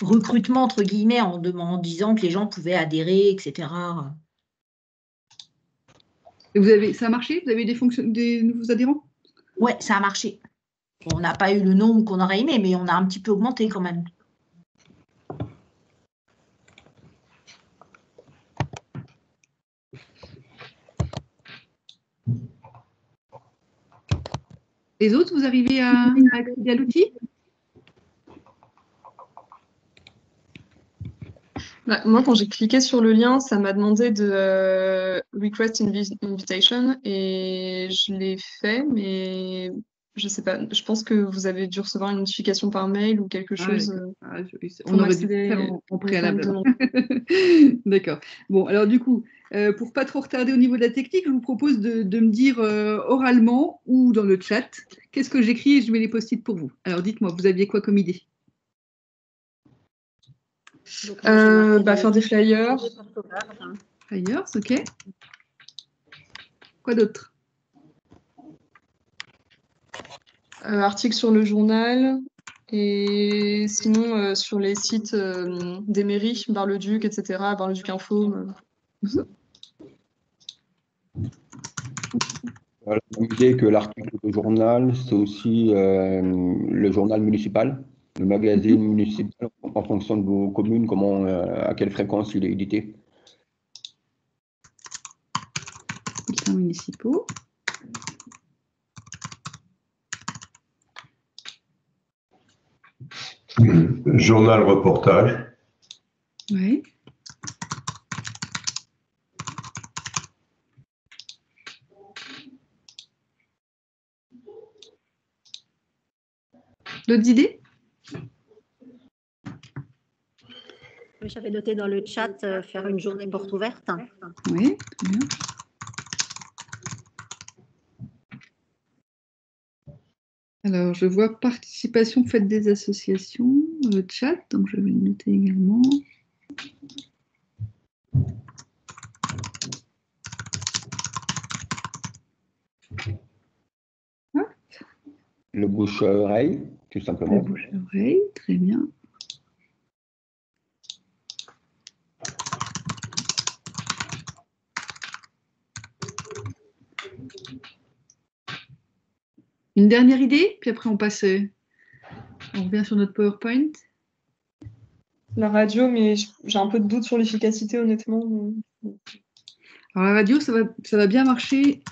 recrutement, entre guillemets, en disant que les gens pouvaient adhérer, etc. Et ça a marché? Vous avez eu des nouveaux adhérents? Ouais, ça a marché. On n'a pas eu le nombre qu'on aurait aimé, mais on a un petit peu augmenté quand même. Les autres, vous arrivez à accéder à l'outil? Bah, moi, quand j'ai cliqué sur le lien, ça m'a demandé de request invitation et je l'ai fait, mais je sais pas. Je pense que vous avez dû recevoir une notification par mail ou quelque chose. On aurait dû le faire en préalable. D'accord. Bon, alors du coup, pour pas trop retarder au niveau de la technique, je vous propose de me dire oralement ou dans le chat qu'est-ce que j'écris et je mets les post-it pour vous. Alors dites-moi, vous aviez quoi comme idée? Faire des flyers. Flyers, ok. Quoi d'autre? Articles sur le journal et sinon sur les sites des mairies, Bar-le-Duc, etc., Bar-le-Duc Info. Tout ça. Voilà, l'idée que l'article de journal, c'est aussi le journal municipal, le magazine municipal, en fonction de vos communes, à quelle fréquence il est édité. Bulletins municipaux. Journal reportage. Oui. D'autres idées? J'avais noté dans le chat faire une journée porte ouverte. Oui, très bien. Alors, je vois participation, fête des associations dans le chat, donc je vais le noter également. Le bouche à oreille, tout simplement. Le bouche à oreille, très bien. Une dernière idée, puis après on passe, on revient sur notre PowerPoint. La radio, mais j'ai un peu de doute sur l'efficacité, honnêtement. Alors la radio, ça va bien marcher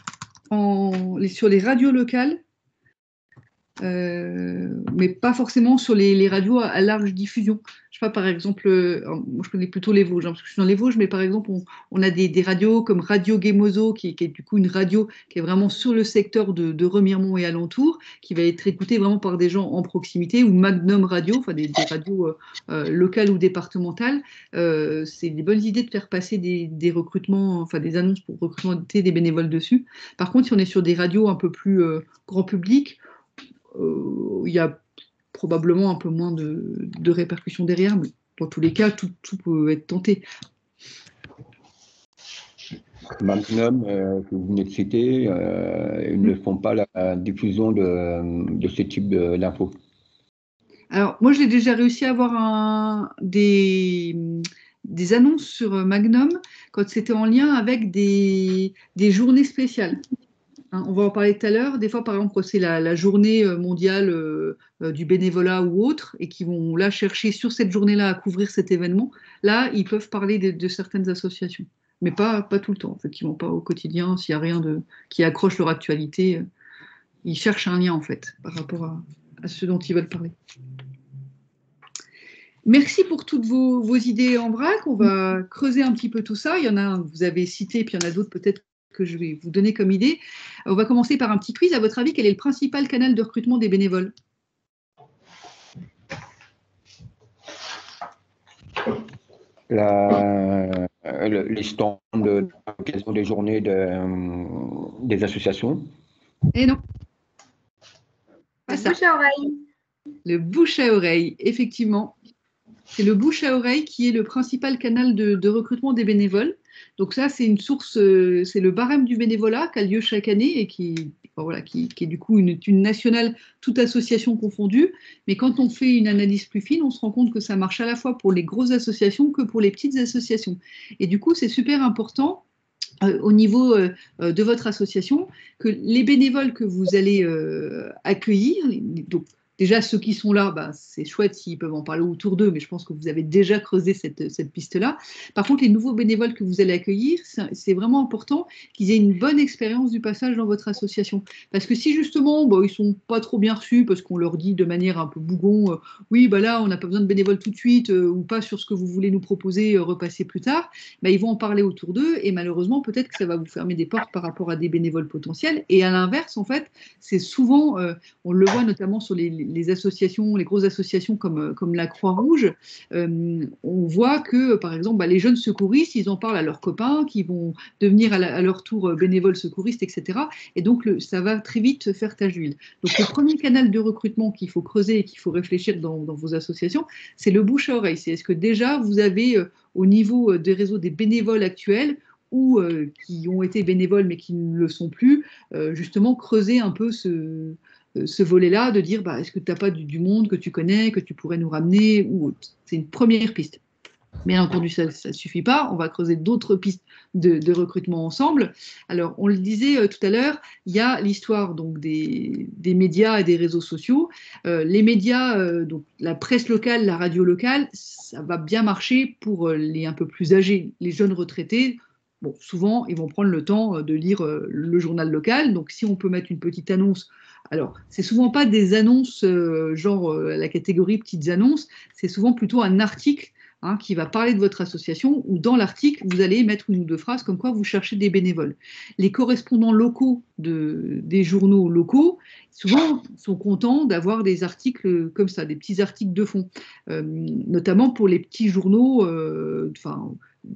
sur les radios locales, mais pas forcément sur les radios à large diffusion. Je sais pas, par exemple, moi je connais plutôt les Vosges, parce que je suis dans les Vosges, mais par exemple, on a des radios comme Radio Guémozo, qui est du coup une radio qui est vraiment sur le secteur de Remiremont et alentours, qui va être écoutée vraiment par des gens en proximité, ou Magnum Radio, enfin des radios locales ou départementales. C'est des bonnes idées de faire passer des recrutements, enfin des annonces pour recruter des bénévoles dessus. Par contre, si on est sur des radios un peu plus grand public, il y a probablement un peu moins de répercussions derrière, mais dans tous les cas, tout peut être tenté. Magnum, que vous venez de citer, ils ne font pas la diffusion de ce type d'infos. Alors, moi, j'ai déjà réussi à avoir des annonces sur Magnum quand c'était en lien avec des journées spéciales. On va en parler tout à l'heure. Des fois, par exemple, quand c'est la journée mondiale du bénévolat ou autre, et qui vont là chercher sur cette journée-là à couvrir cet événement, là, ils peuvent parler de certaines associations. Mais pas tout le temps, effectivement, pas au quotidien. S'il n'y a rien qui accroche leur actualité, ils cherchent un lien, en fait, par rapport à ce dont ils veulent parler. Merci pour toutes vos idées en vrac. On va creuser un petit peu tout ça. Il y en a un que vous avez cité, puis il y en a d'autres peut-être que je vais vous donner comme idée. On va commencer par un petit quiz. À votre avis, quel est le principal canal de recrutement des bénévoles? Les stands de l'occasion des journées des associations. Eh non. Le bouche à oreille. Le bouche à oreille, effectivement. C'est le bouche à oreille qui est le principal canal de recrutement des bénévoles. Donc ça, c'est une source, c'est le barème du bénévolat qui a lieu chaque année et qui est du coup une nationale, toute association confondue. Mais quand on fait une analyse plus fine, on se rend compte que ça marche à la fois pour les grosses associations que pour les petites associations. Et du coup, c'est super important au niveau de votre association que les bénévoles que vous allez accueillir, donc déjà, ceux qui sont là, c'est chouette s'ils peuvent en parler autour d'eux, mais je pense que vous avez déjà creusé cette piste-là. Par contre, les nouveaux bénévoles que vous allez accueillir, c'est vraiment important qu'ils aient une bonne expérience du passage dans votre association. Parce que si justement, ils ne sont pas trop bien reçus, parce qu'on leur dit de manière un peu bougon, oui, là, on n'a pas besoin de bénévoles tout de suite, ou pas sur ce que vous voulez nous proposer, repasser plus tard, ils vont en parler autour d'eux, et malheureusement, peut-être que ça va vous fermer des portes par rapport à des bénévoles potentiels. Et à l'inverse, en fait, c'est souvent, on le voit notamment sur les associations, les grosses associations comme la Croix-Rouge, on voit que, par exemple, les jeunes secouristes, ils en parlent à leurs copains qui vont devenir à leur tour bénévoles secouristes, etc. Et donc, ça va très vite faire tache d'huile. Donc, le premier canal de recrutement qu'il faut creuser et qu'il faut réfléchir dans vos associations, c'est le bouche à oreille. C'est est-ce que déjà, vous avez, au niveau des réseaux des bénévoles actuels, ou qui ont été bénévoles mais qui ne le sont plus, justement creuser un peu ce volet-là, de dire est-ce que tu n'as pas du monde que tu connais, que tu pourrais nous ramener ou autre. C'est une première piste. Bien entendu, ça ne suffit pas. On va creuser d'autres pistes de recrutement ensemble. Alors, on le disait tout à l'heure, il y a l'histoire donc des médias et des réseaux sociaux. Les médias, donc la presse locale, la radio locale, ça va bien marcher pour les un peu plus âgés, les jeunes retraités. Bon, souvent, ils vont prendre le temps de lire le journal local. Donc, si on peut mettre une petite annonce, alors, c'est souvent pas des annonces genre la catégorie petites annonces, c'est souvent plutôt un article qui va parler de votre association, où dans l'article, vous allez mettre une ou deux phrases comme quoi vous cherchez des bénévoles. Les correspondants locaux des journaux locaux, souvent, sont contents d'avoir des articles comme ça, des petits articles de fond, notamment pour les petits journaux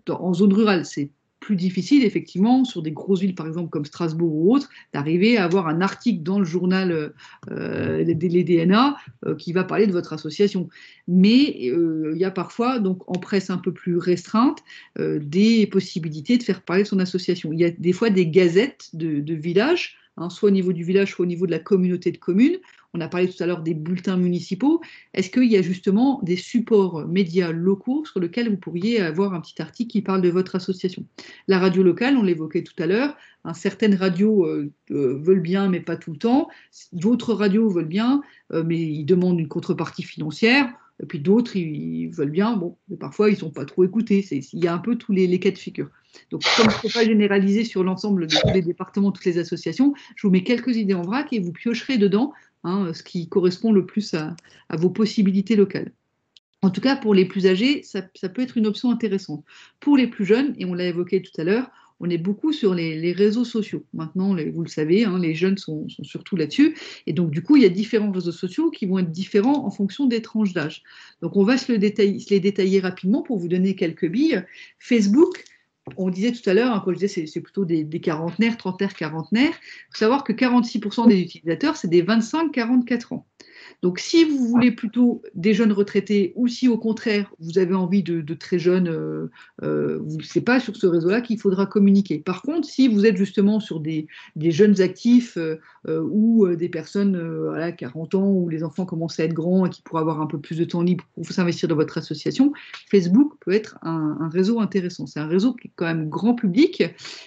en zone rurale. C'est plus difficile, effectivement, sur des grosses villes, par exemple, comme Strasbourg ou autres, d'arriver à avoir un article dans le journal les DNA qui va parler de votre association. Mais il y a parfois, donc, en presse un peu plus restreinte, des possibilités de faire parler de son association. Il y a des fois des gazettes de villages, soit au niveau du village, soit au niveau de la communauté de communes. On a parlé tout à l'heure des bulletins municipaux. Est-ce qu'il y a justement des supports médias locaux sur lesquels vous pourriez avoir un petit article qui parle de votre association? La radio locale, on l'évoquait tout à l'heure, certaines radios veulent bien, mais pas tout le temps. D'autres radios veulent bien, mais ils demandent une contrepartie financière. Et puis d'autres, ils veulent bien, mais parfois, ils ne sont pas trop écoutés. Il y a un peu tous les cas de figure. Donc, comme il ne faut pas généraliser sur l'ensemble de tous les départements, toutes les associations, je vous mets quelques idées en vrac et vous piocherez dedans ce qui correspond le plus à vos possibilités locales. En tout cas, pour les plus âgés, ça peut être une option intéressante. Pour les plus jeunes, et on l'a évoqué tout à l'heure, on est beaucoup sur les réseaux sociaux. Maintenant, vous le savez, les jeunes sont surtout là-dessus. Et donc, du coup, il y a différents réseaux sociaux qui vont être différents en fonction des tranches d'âge. Donc, on va se les détailler rapidement pour vous donner quelques billes. Facebook, on disait tout à l'heure, quand je disais c'est plutôt des quarantenaires, trentenaires, quarantenaires, il faut savoir que 46% des utilisateurs, c'est des 25-44 ans. Donc, si vous voulez plutôt des jeunes retraités ou si au contraire, vous avez envie de très jeunes, c'est pas sur ce réseau-là qu'il faudra communiquer. Par contre, si vous êtes justement sur des jeunes actifs ou des personnes à 40 ans où les enfants commencent à être grands et qui pourraient avoir un peu plus de temps libre pour s'investir dans votre association, Facebook peut être un réseau intéressant. C'est un réseau qui est quand même grand public.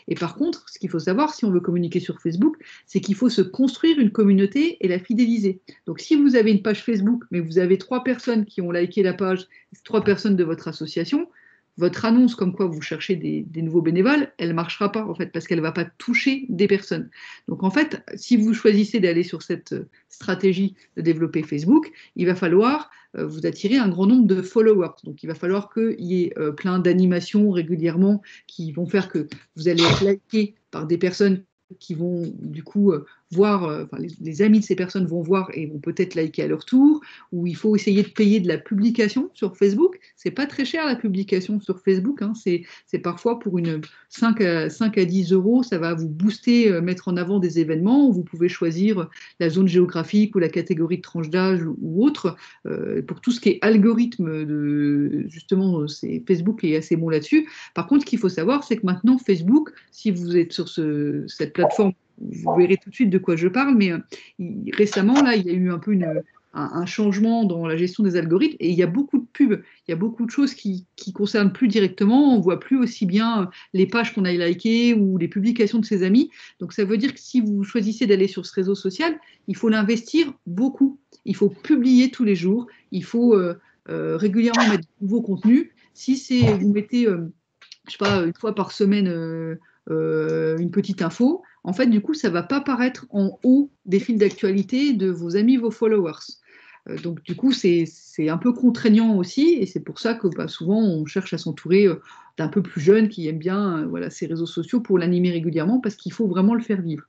Et par contre, ce qu'il faut savoir, si on veut communiquer sur Facebook, c'est qu'il faut se construire une communauté et la fidéliser. Donc, si vous avez une page Facebook, mais vous avez 3 personnes qui ont liké la page, 3 personnes de votre association, votre annonce comme quoi vous cherchez des nouveaux bénévoles, elle ne marchera pas en fait, parce qu'elle ne va pas toucher des personnes. Donc en fait, si vous choisissez d'aller sur cette stratégie de développer Facebook, il va falloir vous attirer un grand nombre de followers. Donc il va falloir qu'il y ait plein d'animations régulièrement qui vont faire que vous allez être liké par des personnes qui vont du coup voir, les amis de ces personnes vont voir et vont peut-être liker à leur tour, ou il faut essayer de payer de la publication sur Facebook. C'est pas très cher la publication sur Facebook, hein, c'est parfois pour 5 à 10 euros, ça va vous booster, mettre en avant des événements, où vous pouvez choisir la zone géographique ou la catégorie de tranche d'âge ou autre. Pour tout ce qui est algorithme, justement, Facebook est assez bon là-dessus. Par contre, ce qu'il faut savoir, c'est que maintenant, Facebook, si vous êtes sur cette plateforme, vous verrez tout de suite de quoi je parle, mais récemment, là, il y a eu un peu un changement dans la gestion des algorithmes et il y a beaucoup de pubs, il y a beaucoup de choses qui concernent plus directement, on ne voit plus aussi bien les pages qu'on a likées ou les publications de ses amis. Donc ça veut dire que si vous choisissez d'aller sur ce réseau social, il faut l'investir beaucoup, il faut publier tous les jours, il faut régulièrement mettre de nouveaux contenus. Si vous mettez, je sais pas, une fois par semaine une petite info, en fait, du coup, ça ne va pas paraître en haut des fils d'actualité de vos amis, vos followers. Donc, du coup, c'est un peu contraignant aussi, et c'est pour ça que souvent, on cherche à s'entourer d'un peu plus jeunes qui aiment bien ces réseaux sociaux pour l'animer régulièrement, parce qu'il faut vraiment le faire vivre.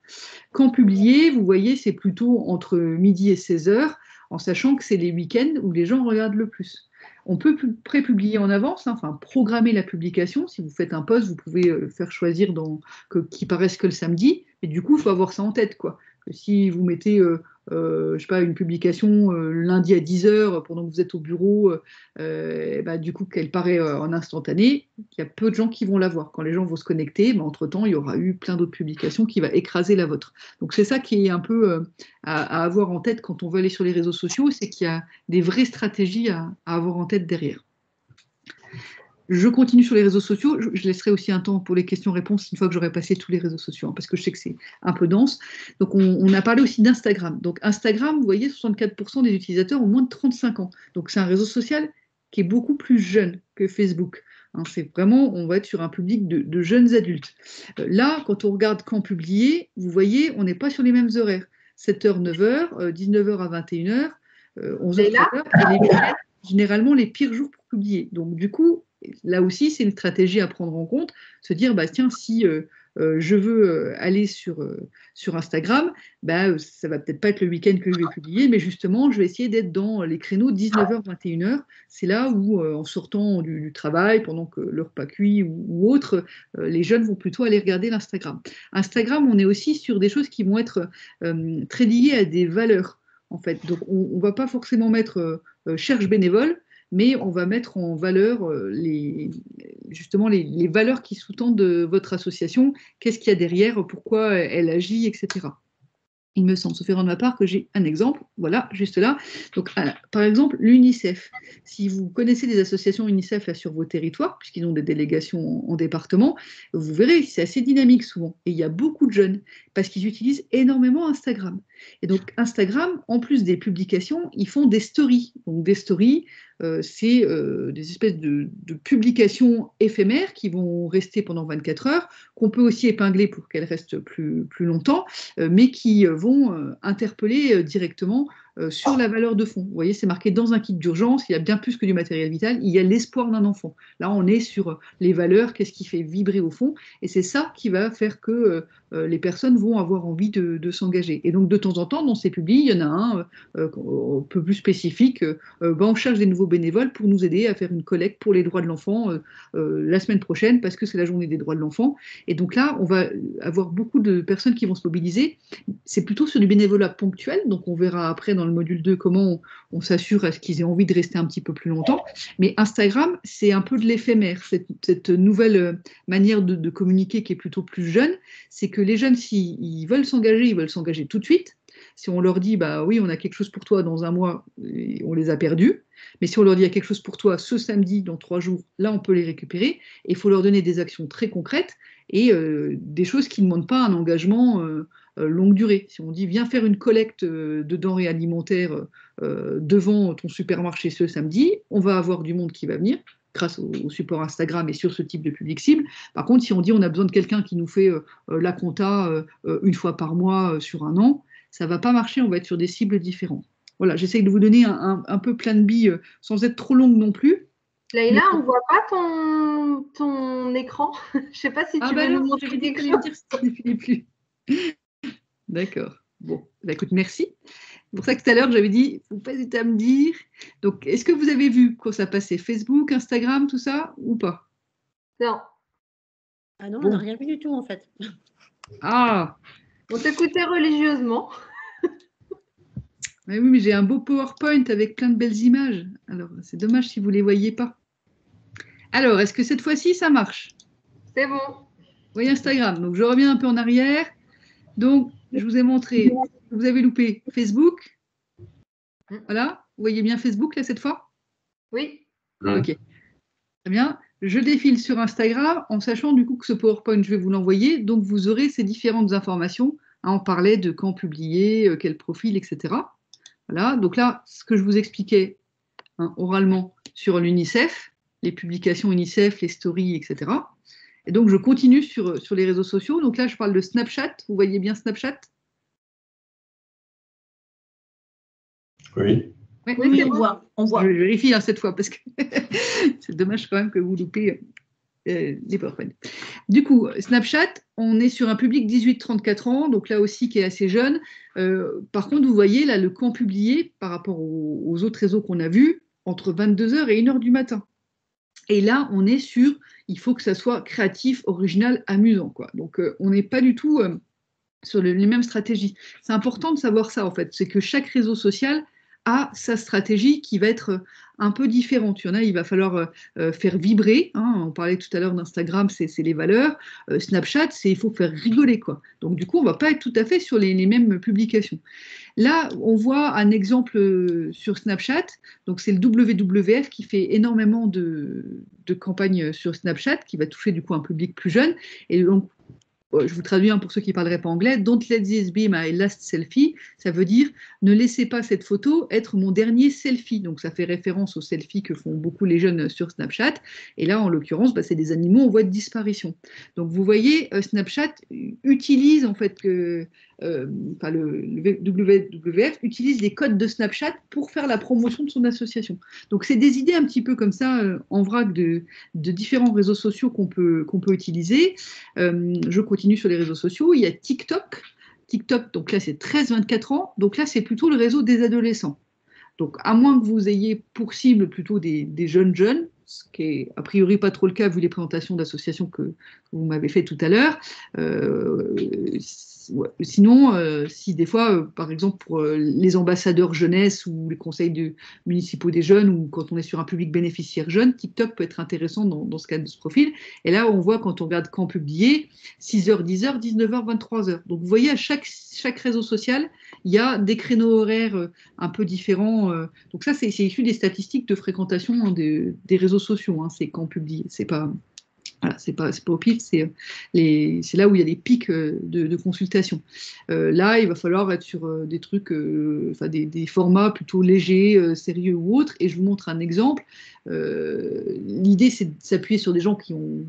Quand publier, vous voyez, c'est plutôt entre midi et 16h, en sachant que c'est les week-ends où les gens regardent le plus. On peut pré-publier en avance, hein, enfin programmer la publication. Si vous faites un post, vous pouvez faire choisir qu'il paraisse que le samedi, mais du coup, il faut avoir ça en tête, quoi. Que si vous mettez, je sais pas, une publication lundi à 10h pendant que vous êtes au bureau, du coup, qu'elle paraît en instantané, il y a peu de gens qui vont la voir. Quand les gens vont se connecter, entre-temps, il y aura eu plein d'autres publications qui vont écraser la vôtre. Donc, c'est ça qui est un peu à avoir en tête quand on veut aller sur les réseaux sociaux, c'est qu'il y a des vraies stratégies à avoir en tête derrière. Je continue sur les réseaux sociaux. Je laisserai aussi un temps pour les questions-réponses une fois que j'aurai passé tous les réseaux sociaux, hein, parce que je sais que c'est un peu dense. Donc, on a parlé aussi d'Instagram. Donc, Instagram, vous voyez, 64% des utilisateurs ont moins de 35 ans. Donc, c'est un réseau social qui est beaucoup plus jeune que Facebook. Hein, c'est vraiment, on va être sur un public de jeunes adultes. Là, quand on regarde quand publier, vous voyez, on n'est pas sur les mêmes horaires. 7h, 9h, 19h à 21h, 11h, 13h, et généralement les pires jours pour publier. Donc, du coup, là aussi, c'est une stratégie à prendre en compte, se dire, tiens, si je veux aller sur Instagram, ça va peut-être pas être le week-end que je vais publier, mais justement, je vais essayer d'être dans les créneaux 19h, 21h. C'est là où, en sortant du travail, pendant que le repas cuit ou autre, les jeunes vont plutôt aller regarder l'Instagram. Instagram, on est aussi sur des choses qui vont être très liées à des valeurs, en fait. Donc, on ne va pas forcément mettre cherche bénévole, mais on va mettre en valeur justement les valeurs qui sous-tendent votre association, qu'est-ce qu'il y a derrière, pourquoi elle agit, etc. Il me semble, sauf erreur de ma part, que j'ai un exemple, voilà, juste là. Donc, par exemple, l'UNICEF. Si vous connaissez des associations UNICEF là, sur vos territoires, puisqu'ils ont des délégations en département, vous verrez, c'est assez dynamique souvent. Et il y a beaucoup de jeunes, parce qu'ils utilisent énormément Instagram. Et donc, Instagram, en plus des publications, ils font des stories. Donc, des stories, c'est des espèces de publications éphémères qui vont rester pendant 24 heures, qu'on peut aussi épingler pour qu'elles restent plus longtemps, mais qui vont interpeller directement sur la valeur de fond. Vous voyez, c'est marqué dans un kit d'urgence, il y a bien plus que du matériel vital, il y a l'espoir d'un enfant. Là, on est sur les valeurs, qu'est-ce qui fait vibrer au fond, et c'est ça qui va faire que les personnes vont avoir envie de s'engager. Et donc, de temps en temps, dans ces publics, il y en a un un peu plus spécifique, on cherche des nouveaux bénévoles pour nous aider à faire une collecte pour les droits de l'enfant la semaine prochaine, parce que c'est la journée des droits de l'enfant. Et donc là, on va avoir beaucoup de personnes qui vont se mobiliser. C'est plutôt sur du bénévolat ponctuel, donc on verra après dans le module 2 comment on s'assure à ce qu'ils aient envie de rester un petit peu plus longtemps. Mais Instagram, c'est un peu de l'éphémère, cette nouvelle manière de communiquer qui est plutôt plus jeune, c'est que les jeunes, s'ils veulent s'engager, ils veulent s'engager tout de suite. Si on leur dit, oui, on a quelque chose pour toi dans un mois, on les a perdus. Mais si on leur dit, il y a quelque chose pour toi ce samedi, dans 3 jours, là, on peut les récupérer. Et il faut leur donner des actions très concrètes et des choses qui ne demandent pas un engagement longue durée. Si on dit, viens faire une collecte de denrées alimentaires devant ton supermarché ce samedi, on va avoir du monde qui va venir grâce au support Instagram et sur ce type de public cible. Par contre, si on dit, on a besoin de quelqu'un qui nous fait la compta une fois par mois sur un an, ça ne va pas marcher, on va être sur des cibles différentes. Voilà, j'essaie de vous donner un peu plein de billes sans être trop longue non plus. Laïla, on ne voit pas ton écran. Je ne sais pas si tu veux nous montrer quelque chose. Ça ne défilait plus. D'accord. Bon, bah, écoute, merci. C'est pour ça que tout à l'heure, j'avais dit, il ne faut pas hésiter à me dire. Donc, est-ce que vous avez vu quand ça passait Facebook, Instagram, tout ça, ou pas? Non. Ah non, on Bon. n'a rien vu du tout, en fait. Ah, On t'écoutait religieusement. oui, mais j'ai un beau PowerPoint avec plein de belles images. Alors, c'est dommage si vous ne les voyez pas. Alors, est-ce que cette fois-ci, ça marche? C'est bon. Vous voyez Instagram. Donc, je reviens un peu en arrière. Donc, je vous ai montré, vous avez loupé Facebook. Voilà, vous voyez bien Facebook, là, cette fois? Oui. Ok, très bien. Je défile sur Instagram en sachant du coup que ce PowerPoint, je vais vous l'envoyer. Donc, vous aurez ces différentes informations. Hein, on parlait de quand publier, quel profil, etc. Voilà, donc là, ce que je vous expliquais hein, oralement sur l'UNICEF, les publications UNICEF, les stories, etc. Et donc, je continue sur les réseaux sociaux. Donc là, je parle de Snapchat. Vous voyez bien Snapchat? Oui. Oui, on voit. Je vérifie hein, cette fois parce que c'est dommage quand même que vous loupez les PowerPoint. Du coup, Snapchat, on est sur un public 18-34 ans, donc là aussi qui est assez jeune. Par contre, vous voyez là le camp publié par rapport aux autres réseaux qu'on a vus entre 22h et 1h du matin. Et là, on est sur, il faut que ça soit créatif, original, amusant, quoi. Donc, on n'est pas du tout sur les mêmes stratégies. C'est important de savoir ça, en fait. C'est que chaque réseau social a sa stratégie qui va être un peu différente. Il y en a, il va falloir faire vibrer. Hein. On parlait tout à l'heure d'Instagram, c'est les valeurs. Snapchat, il faut faire rigoler, quoi. Donc, du coup, on ne va pas être tout à fait sur les mêmes publications. Là, on voit un exemple sur Snapchat. Donc, c'est le WWF qui fait énormément de campagnes sur Snapchat, qui va toucher du coup un public plus jeune. Et donc, je vous traduis pour ceux qui ne parleraient pas anglais, Don't let this be my last selfie, ça veut dire ne laissez pas cette photo être mon dernier selfie. Donc ça fait référence aux selfies que font beaucoup les jeunes sur Snapchat. Et là, en l'occurrence, c'est des animaux en voie de disparition. Donc vous voyez, Snapchat utilise en fait le WWF utilise les codes de Snapchat pour faire la promotion de son association. Donc c'est des idées un petit peu comme ça en vrac de différents réseaux sociaux qu'on peut utiliser. Je continue sur les réseaux sociaux. Il y a TikTok. TikTok, donc là, c'est 13-24 ans. Donc là, c'est plutôt le réseau des adolescents. Donc, à moins que vous ayez pour cible plutôt des jeunes, ce qui est a priori pas trop le cas vu les présentations d'associations que vous m'avez fait tout à l'heure. Sinon, si des fois, par exemple, pour les ambassadeurs jeunesse ou les conseils municipaux des jeunes ou quand on est sur un public bénéficiaire jeune, TikTok peut être intéressant dans ce cas de ce profil. Et là, on voit quand on regarde quand publié, 6h, 10h, 19h, 23h. Donc, vous voyez, à chaque réseau social, il y a des créneaux horaires un peu différents. Donc ça, c'est issu des statistiques de fréquentation des réseaux sociaux. Hein, c'est quand publié. C'est pas au pif, c'est là où il y a des pics de consultation. Là, il va falloir être sur des trucs, des formats plutôt légers, sérieux ou autres. Et je vous montre un exemple. L'idée, c'est de s'appuyer sur des gens qui ont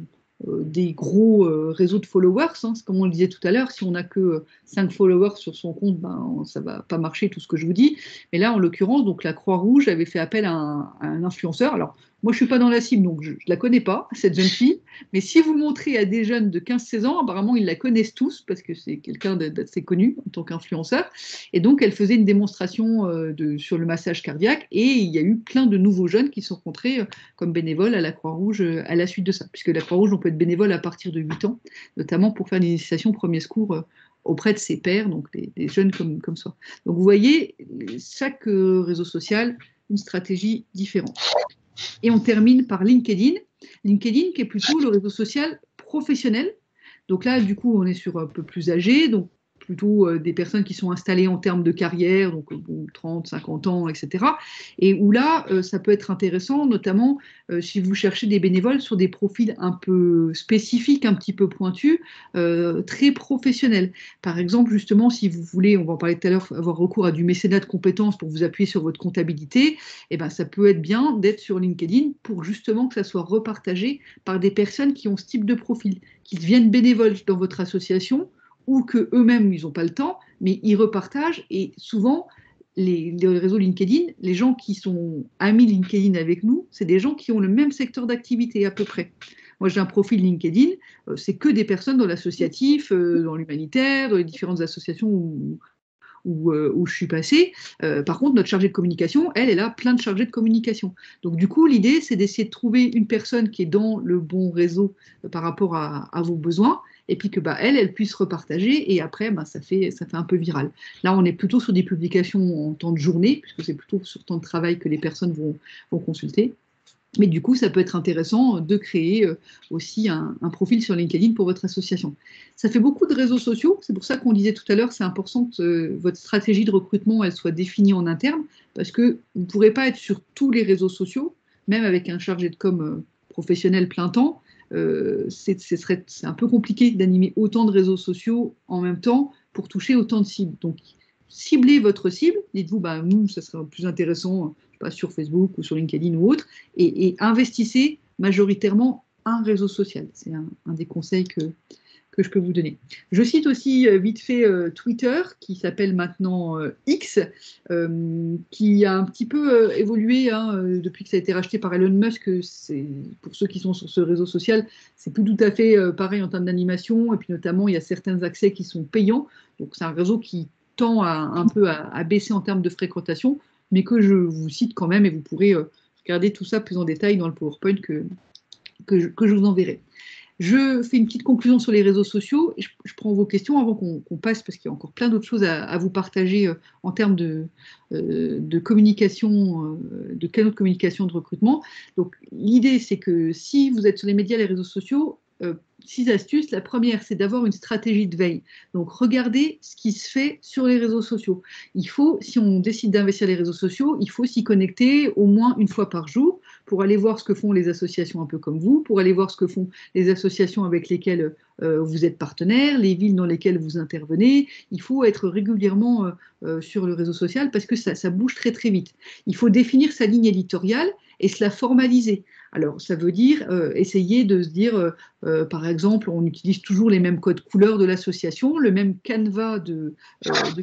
des gros réseaux de followers, hein, comme on le disait tout à l'heure, si on n'a que 5 followers sur son compte, ça ne va pas marcher tout ce que je vous dis. Mais là, en l'occurrence, donc la Croix-Rouge avait fait appel à un influenceur. Alors, moi, je ne suis pas dans la cible, donc je ne la connais pas, cette jeune fille. Mais si vous montrez à des jeunes de 15-16 ans, apparemment, ils la connaissent tous, parce que c'est quelqu'un d'assez connu en tant qu'influenceur. Et donc, elle faisait une démonstration sur le massage cardiaque, et il y a eu plein de nouveaux jeunes qui sont rencontrés comme bénévoles à la Croix-Rouge à la suite de ça. Puisque la Croix-Rouge, on peut être bénévole à partir de 8 ans, notamment pour faire l'initiation premier secours auprès de ses pairs, donc des jeunes comme ça. Donc, vous voyez, chaque réseau social, une stratégie différente. Et on termine par LinkedIn. LinkedIn qui est plutôt le réseau social professionnel. Donc là, du coup, on est sur un peu plus âgé, donc plutôt des personnes qui sont installées en termes de carrière, donc 30, 50 ans, etc. Et où là, ça peut être intéressant, notamment si vous cherchez des bénévoles sur des profils un peu spécifiques, un petit peu pointus, très professionnels. Par exemple, justement, si vous voulez, on va en parler tout à l'heure, avoir recours à du mécénat de compétences pour vous appuyer sur votre comptabilité, eh ben, ça peut être bien d'être sur LinkedIn pour justement que ça soit repartagé par des personnes qui ont ce type de profil, qui deviennent bénévoles dans votre association, ou qu'eux-mêmes, ils n'ont pas le temps, mais ils repartagent. Et souvent, les réseaux LinkedIn, les gens qui sont amis LinkedIn avec nous, c'est des gens qui ont le même secteur d'activité à peu près. Moi, j'ai un profil LinkedIn, c'est que des personnes dans l'associatif, dans l'humanitaire, dans les différentes associations où je suis passée. Par contre, notre chargée de communication, elle a plein de chargés de communication. Donc, du coup, l'idée, c'est d'essayer de trouver une personne qui est dans le bon réseau par rapport à vos besoins, et puis que elle puisse repartager, et après, ça fait un peu viral. Là, on est plutôt sur des publications en temps de journée, puisque c'est plutôt sur temps de travail que les personnes vont consulter. Mais du coup, ça peut être intéressant de créer aussi un profil sur LinkedIn pour votre association. Ça fait beaucoup de réseaux sociaux, c'est pour ça qu'on disait tout à l'heure, c'est important que votre stratégie de recrutement elle soit définie en interne, parce que vous ne pourrez pas être sur tous les réseaux sociaux, même avec un chargé de com professionnel plein temps. C'est un peu compliqué d'animer autant de réseaux sociaux en même temps pour toucher autant de cibles. Donc, ciblez votre cible, dites-vous, nous, ça serait plus intéressant sur Facebook ou sur LinkedIn ou autre, et investissez majoritairement un réseau social. C'est un des conseils que je peux vous donner. Je cite aussi vite fait Twitter, qui s'appelle maintenant X, qui a un petit peu évolué depuis que ça a été racheté par Elon Musk. Pour ceux qui sont sur ce réseau social, c'est plus tout à fait pareil en termes d'animation, et puis notamment, il y a certains accès qui sont payants. Donc, c'est un réseau qui tend un peu à baisser en termes de fréquentation, mais que je vous cite quand même, et vous pourrez regarder tout ça plus en détail dans le PowerPoint que je vous enverrai. Je fais une petite conclusion sur les réseaux sociaux, et je prends vos questions avant qu'on passe, parce qu'il y a encore plein d'autres choses à vous partager en termes de communication, de canaux de communication, de recrutement. Donc, l'idée, c'est que si vous êtes sur les médias, les réseaux sociaux, 6 astuces. La première, c'est d'avoir une stratégie de veille. Donc, regardez ce qui se fait sur les réseaux sociaux. Si on décide d'investir les réseaux sociaux, il faut s'y connecter au moins une fois par jour pour aller voir ce que font les associations un peu comme vous, pour aller voir ce que font les associations avec lesquelles vous êtes partenaire, les villes dans lesquelles vous intervenez. Il faut être régulièrement sur le réseau social parce que ça bouge très très vite. Il faut définir sa ligne éditoriale et se la formaliser. Alors, ça veut dire essayer de se dire, par exemple, on utilise toujours les mêmes codes couleurs de l'association, le même canevas de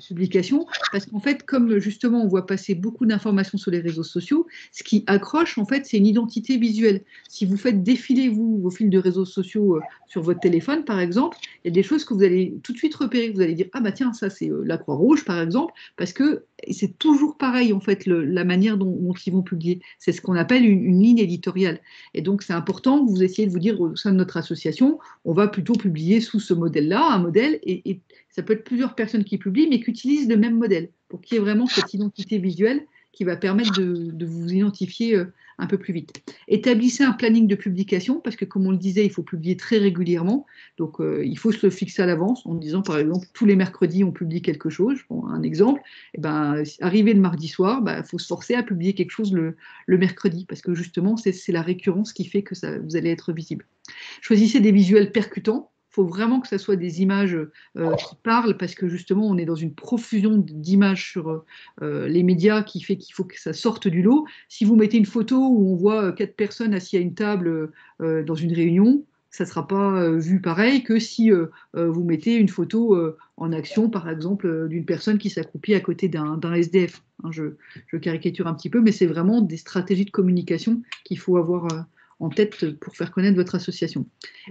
publication, parce qu'en fait, comme justement on voit passer beaucoup d'informations sur les réseaux sociaux, ce qui accroche, en fait, c'est une identité visuelle. Si vous faites défiler, vos fils de réseaux sociaux sur votre téléphone, par exemple, il y a des choses que vous allez tout de suite repérer. Vous allez dire, ah bah tiens, ça c'est la Croix-Rouge, par exemple, parce que c'est toujours pareil, en fait, la manière dont ils vont publier. C'est ce qu'on appelle une ligne éditoriale. Et donc, c'est important que vous essayiez de vous dire au sein de notre association, on va plutôt publier sous ce modèle-là, un modèle, et ça peut être plusieurs personnes qui publient, mais qui utilisent le même modèle, pour qu'il y ait vraiment cette identité visuelle qui va permettre de vous identifier un peu plus vite. Établissez un planning de publication, parce que comme on le disait, il faut publier très régulièrement, donc il faut se le fixer à l'avance, en disant par exemple, tous les mercredis on publie quelque chose, je prends un exemple, et arrivé le mardi soir, faut se forcer à publier quelque chose le mercredi, parce que justement c'est la récurrence qui fait que vous allez être visible. Choisissez des visuels percutants. Il faut vraiment que ce soit des images qui parlent, parce que justement, on est dans une profusion d'images sur les médias qui fait qu'il faut que ça sorte du lot. Si vous mettez une photo où on voit 4 personnes assises à une table dans une réunion, ça ne sera pas vu pareil que si vous mettez une photo en action, par exemple, d'une personne qui s'accroupit à côté d'un SDF. Je caricature un petit peu, mais c'est vraiment des stratégies de communication qu'il faut avoir en tête pour faire connaître votre association.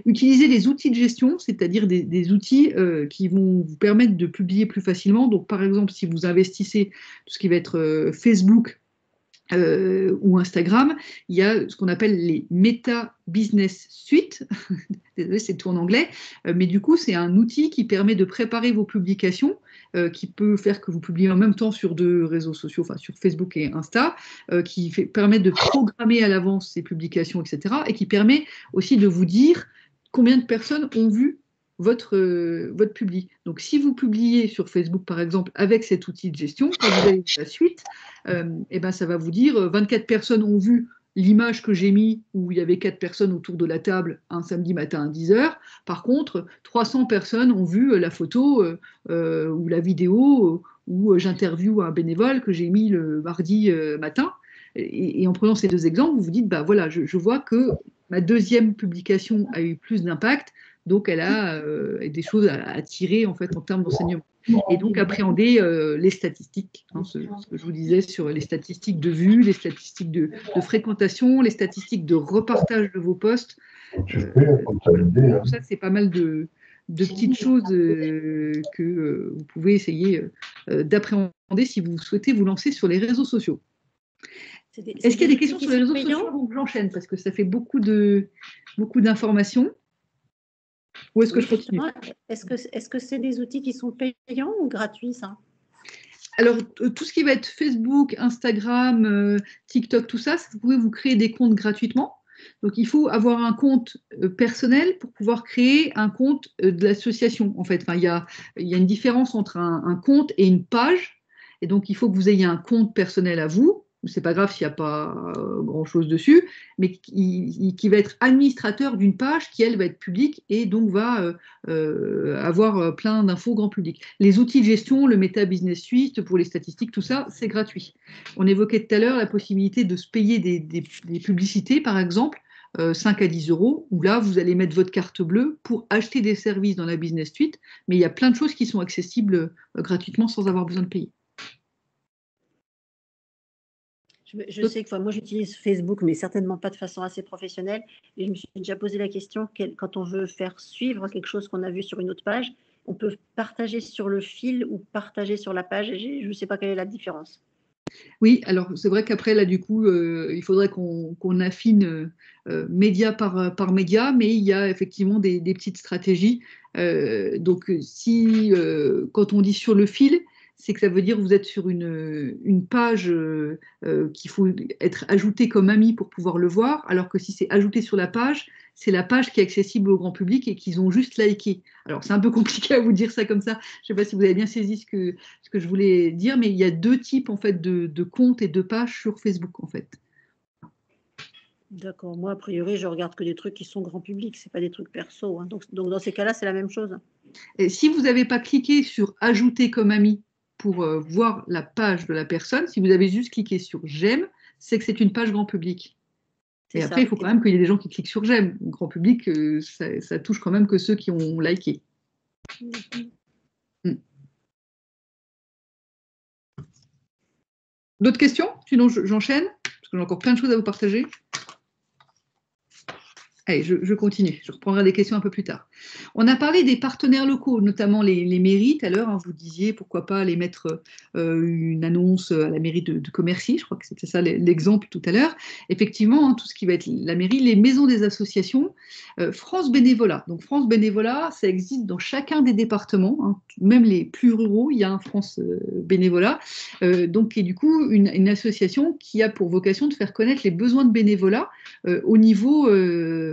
Utilisez les outils de gestion, c'est-à-dire des outils qui vont vous permettre de publier plus facilement. Donc, par exemple, si vous investissez tout ce qui va être Facebook ou Instagram, il y a ce qu'on appelle les Meta Business Suite. Désolé, c'est tout en anglais. Mais du coup, c'est un outil qui permet de préparer vos publications, qui peut faire que vous publiez en même temps sur 2 réseaux sociaux, enfin sur Facebook et Insta, qui permet de programmer à l'avance ces publications, etc. Et qui permet aussi de vous dire combien de personnes ont vu votre publi. Donc, si vous publiez sur Facebook, par exemple, avec cet outil de gestion, quand vous avez la suite, ça va vous dire 24 personnes ont vu l'image que j'ai mis où il y avait 4 personnes autour de la table un samedi matin à 10h. Par contre, 300 personnes ont vu la photo ou la vidéo où j'interviewe un bénévole que j'ai mis le mardi matin. Et en prenant ces 2 exemples, vous vous dites, voilà, je vois que ma 2e publication a eu plus d'impact, donc elle a des choses à tirer en fait en termes d'enseignement. Et donc appréhender les statistiques, ce que je vous disais sur les statistiques de vues, les statistiques de fréquentation, les statistiques de repartage de vos posts. Tout ça, c'est pas mal de petites choses que vous pouvez essayer d'appréhender si vous souhaitez vous lancer sur les réseaux sociaux. Est-ce qu'il y a des questions sur les réseaux sociaux? Donc j'enchaîne parce que ça fait beaucoup d'informations. Ou est-ce que je continue? Est-ce que c'est des outils qui sont payants ou gratuits, ça? Alors, tout ce qui va être Facebook, Instagram, TikTok, tout ça, vous pouvez vous créer des comptes gratuitement. Donc, il faut avoir un compte personnel pour pouvoir créer un compte de l'association. En fait, enfin, il y a une différence entre un compte et une page. Et donc, il faut que vous ayez un compte personnel à vous. C'est pas grave s'il n'y a pas grand-chose dessus, mais qui va être administrateur d'une page qui, elle, va être publique et donc va avoir plein d'infos grand public. Les outils de gestion, le Meta Business Suite pour les statistiques, tout ça, c'est gratuit. On évoquait tout à l'heure la possibilité de se payer des publicités, par exemple, 5 à 10 €, où là, vous allez mettre votre carte bleue pour acheter des services dans la Business Suite, mais il y a plein de choses qui sont accessibles gratuitement sans avoir besoin de payer. Je sais que moi, j'utilise Facebook, mais certainement pas de façon assez professionnelle. Et je me suis déjà posé la question, quand on veut faire suivre quelque chose qu'on a vu sur une autre page, on peut partager sur le fil ou partager sur la page. Et je ne sais pas quelle est la différence. Oui, alors c'est vrai qu'après, là, du coup, il faudrait qu'on affine média par média, mais il y a effectivement des petites stratégies. Donc, quand on dit sur le fil, c'est que ça veut dire que vous êtes sur une page qu'il faut être ajouté comme ami pour pouvoir le voir, alors que si c'est ajouté sur la page, c'est la page qui est accessible au grand public et qu'ils ont juste liké. Alors, c'est un peu compliqué à vous dire ça comme ça. Je ne sais pas si vous avez bien saisi ce que je voulais dire, mais il y a deux types en fait, de comptes et de pages sur Facebook, en fait. D'accord. Moi, a priori, je regarde que des trucs qui sont grand public. Ce n'est pas des trucs perso. Hein. Donc, dans ces cas-là, c'est la même chose. Et si vous n'avez pas cliqué sur « Ajouter comme ami », pour voir la page de la personne, si vous avez juste cliqué sur « J'aime », c'est que c'est une page grand public. Et après, il faut quand même qu'il y ait des gens qui cliquent sur « J'aime ». Grand public, ça touche quand même que ceux qui ont liké. D'autres questions? Sinon, j'enchaîne, parce que j'ai encore plein de choses à vous partager. Allez, je continue, je reprendrai des questions un peu plus tard. On a parlé des partenaires locaux, notamment les mairies tout à l'heure. Hein, vous disiez pourquoi pas aller mettre une annonce à la mairie de Commercy, je crois que c'était ça l'exemple tout à l'heure. Effectivement, hein, tout ce qui va être la mairie, les maisons des associations, France Bénévolat. Donc France Bénévolat, ça existe dans chacun des départements, hein, même les plus ruraux, il y a un France Bénévolat. Donc, et du coup, une association qui a pour vocation de faire connaître les besoins de bénévolat au niveau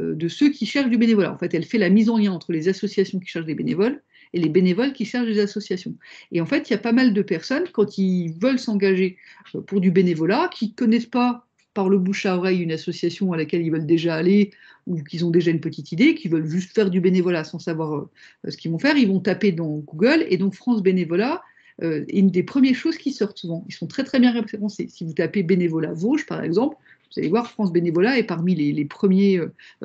de ceux qui cherchent du bénévolat. En fait, elle fait la mise en lien entre les associations qui cherchent des bénévoles et les bénévoles qui cherchent des associations. Et en fait, il y a pas mal de personnes, quand ils veulent s'engager pour du bénévolat, qui ne connaissent pas par le bouche à oreille une association à laquelle ils veulent déjà aller ou qu'ils ont déjà une petite idée, qui veulent juste faire du bénévolat sans savoir ce qu'ils vont faire, ils vont taper dans Google et donc France Bénévolat est une des premières choses qui sortent souvent. Ils sont très très bien référencés. Si vous tapez bénévolat Vosges, par exemple, vous allez voir France Bénévolat est parmi les premiers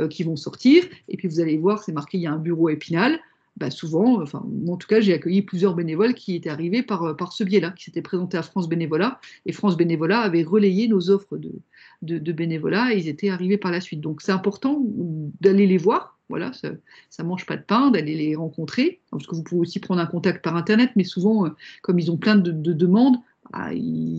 qui vont sortir. Et puis vous allez voir, c'est marqué, il y a un bureau à Épinal. Bah souvent, enfin, en tout cas, j'ai accueilli plusieurs bénévoles qui étaient arrivés par ce biais-là, qui s'étaient présentés à France Bénévolat. Et France Bénévolat avait relayé nos offres de bénévolat et ils étaient arrivés par la suite. Donc c'est important d'aller les voir. Voilà, ça ne mange pas de pain, d'aller les rencontrer. Parce que vous pouvez aussi prendre un contact par Internet, mais souvent, comme ils ont plein de demandes,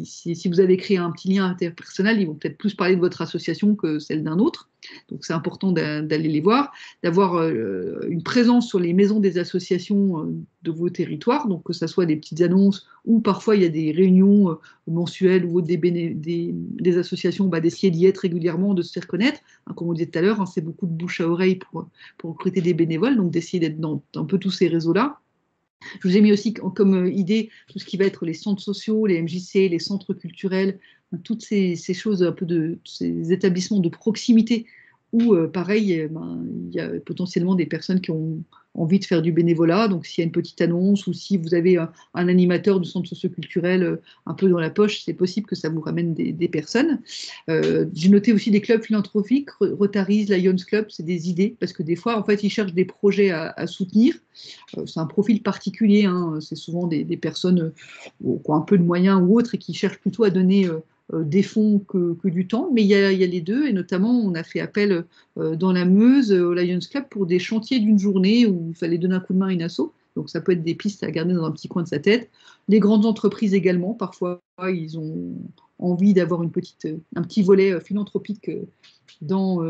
si vous avez créé un petit lien interpersonnel, ils vont peut-être plus parler de votre association que celle d'un autre. Donc c'est important d'aller les voir, d'avoir une présence sur les maisons des associations de vos territoires, donc que ce soit des petites annonces ou parfois il y a des réunions mensuelles ou des associations, d'essayer d'y être régulièrement, de se faire connaître. Hein, comme on disait tout à l'heure, hein, c'est beaucoup de bouche à oreille pour recruter des bénévoles, donc d'essayer d'être dans un peu tous ces réseaux-là. Je vous ai mis aussi comme idée tout ce qui va être les centres sociaux, les MJC, les centres culturels, toutes ces choses, un peu ces établissements de proximité où, pareil, il y a potentiellement des personnes qui ont envie de faire du bénévolat. Donc, s'il y a une petite annonce ou si vous avez un animateur du centre socio-culturel un peu dans la poche, c'est possible que ça vous ramène des personnes. J'ai noté aussi des clubs philanthropiques, Rotaries, Lions Club, c'est des idées, parce que des fois, en fait, ils cherchent des projets à soutenir. C'est un profil particulier, hein, c'est souvent des personnes qui ont un peu de moyens ou autres et qui cherchent plutôt à donner des fonds que du temps, mais il y a les deux, et notamment on a fait appel dans la Meuse au Lions Club pour des chantiers d'une journée où il fallait donner un coup de main à une asso. Donc ça peut être des pistes à garder dans un petit coin de sa tête. Les grandes entreprises également, parfois ils ont envie d'avoir un petit volet philanthropique dans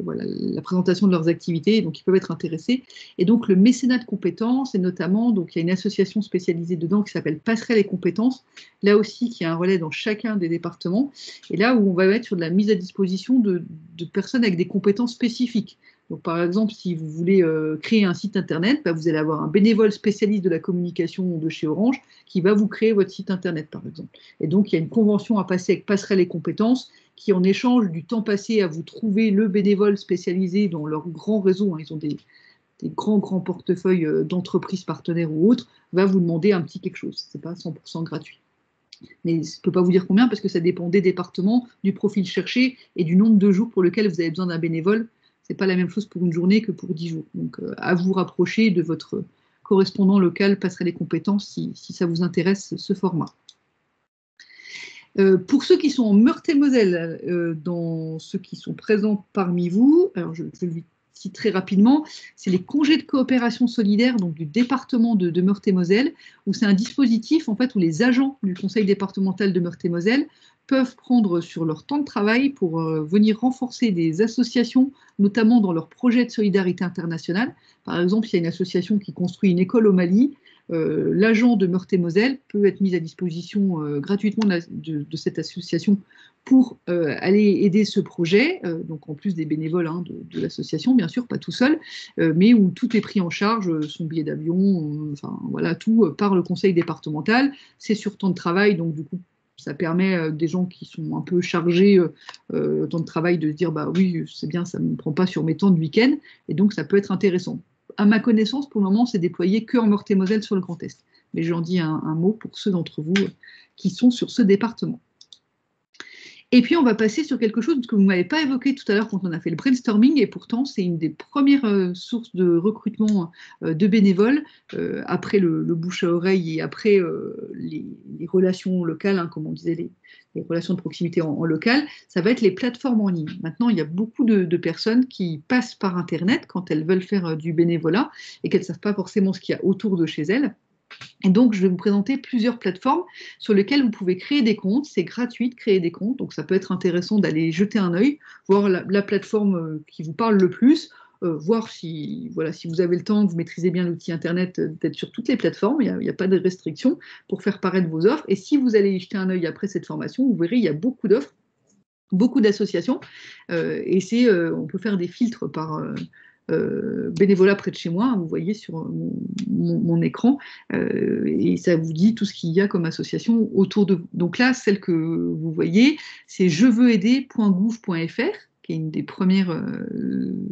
voilà, la présentation de leurs activités, donc ils peuvent être intéressés. Et donc le mécénat de compétences, et notamment, donc il y a une association spécialisée dedans qui s'appelle Passerelle et compétences, là aussi qui a un relais dans chacun des départements, et là où on va mettre sur de la mise à disposition de personnes avec des compétences spécifiques. Donc, par exemple, si vous voulez créer un site internet, bah, vous allez avoir un bénévole spécialiste de la communication de chez Orange qui va vous créer votre site internet, par exemple. Et donc, il y a une convention à passer avec Passerelle et compétences qui, en échange du temps passé à vous trouver le bénévole spécialisé dans leur grand réseau, hein, ils ont des grands portefeuilles d'entreprises partenaires ou autres, va vous demander un petit quelque chose. Ce n'est pas 100% gratuit. Mais je ne peux pas vous dire combien parce que ça dépend des départements, du profil cherché et du nombre de jours pour lequel vous avez besoin d'un bénévole. Ce n'est pas la même chose pour une journée que pour 10 jours. Donc, à vous rapprocher de votre correspondant local, Passerelle les compétences, si ça vous intéresse, ce format. Pour ceux qui sont en Meurthe-et-Moselle, dans ceux qui sont présents parmi vous, alors je le cite très rapidement, c'est les congés de coopération solidaire donc du département de Meurthe-et-Moselle, où c'est un dispositif en fait, où les agents du conseil départemental de Meurthe-et-Moselle peuvent prendre sur leur temps de travail pour venir renforcer des associations, notamment dans leurs projets de solidarité internationale. Par exemple, il y a une association qui construit une école au Mali. L'agent de Meurthe-et-Moselle peut être mis à disposition gratuitement de cette association pour aller aider ce projet, donc en plus des bénévoles hein, de l'association, bien sûr, pas tout seul, mais où tout est pris en charge, son billet d'avion, enfin voilà, tout par le conseil départemental. C'est sur temps de travail, donc du coup, ça permet des gens qui sont un peu chargés temps de travail de se dire bah oui, c'est bien, ça ne me prend pas sur mes temps de week-end, et donc ça peut être intéressant. À ma connaissance, pour le moment, c'est déployé que en Meurthe-et-Moselle sur le Grand Est. Mais j'en dis un mot pour ceux d'entre vous qui sont sur ce département. Et puis, on va passer sur quelque chose que vous ne m'avez pas évoqué tout à l'heure quand on a fait le brainstorming, et pourtant, c'est une des premières sources de recrutement de bénévoles, après le bouche à oreille et après les relations locales, hein, comme on disait, les relations de proximité en local, ça va être les plateformes en ligne. Maintenant, il y a beaucoup de personnes qui passent par Internet quand elles veulent faire du bénévolat et qu'elles ne savent pas forcément ce qu'il y a autour de chez elles. Et donc, je vais vous présenter plusieurs plateformes sur lesquelles vous pouvez créer des comptes. C'est gratuit de créer des comptes, donc ça peut être intéressant d'aller jeter un œil, voir la plateforme qui vous parle le plus, voir si vous avez le temps, que vous maîtrisez bien l'outil Internet, d'être sur toutes les plateformes, il n'y a pas de restrictions pour faire paraître vos offres. Et si vous allez y jeter un œil après cette formation, vous verrez, il y a beaucoup d'offres, beaucoup d'associations, et on peut faire des filtres par... bénévolat près de chez moi, vous voyez sur mon écran, et ça vous dit tout ce qu'il y a comme association autour de vous. Donc là, celle que vous voyez, c'est jeveuxaider.gouv.fr, qui est une des premières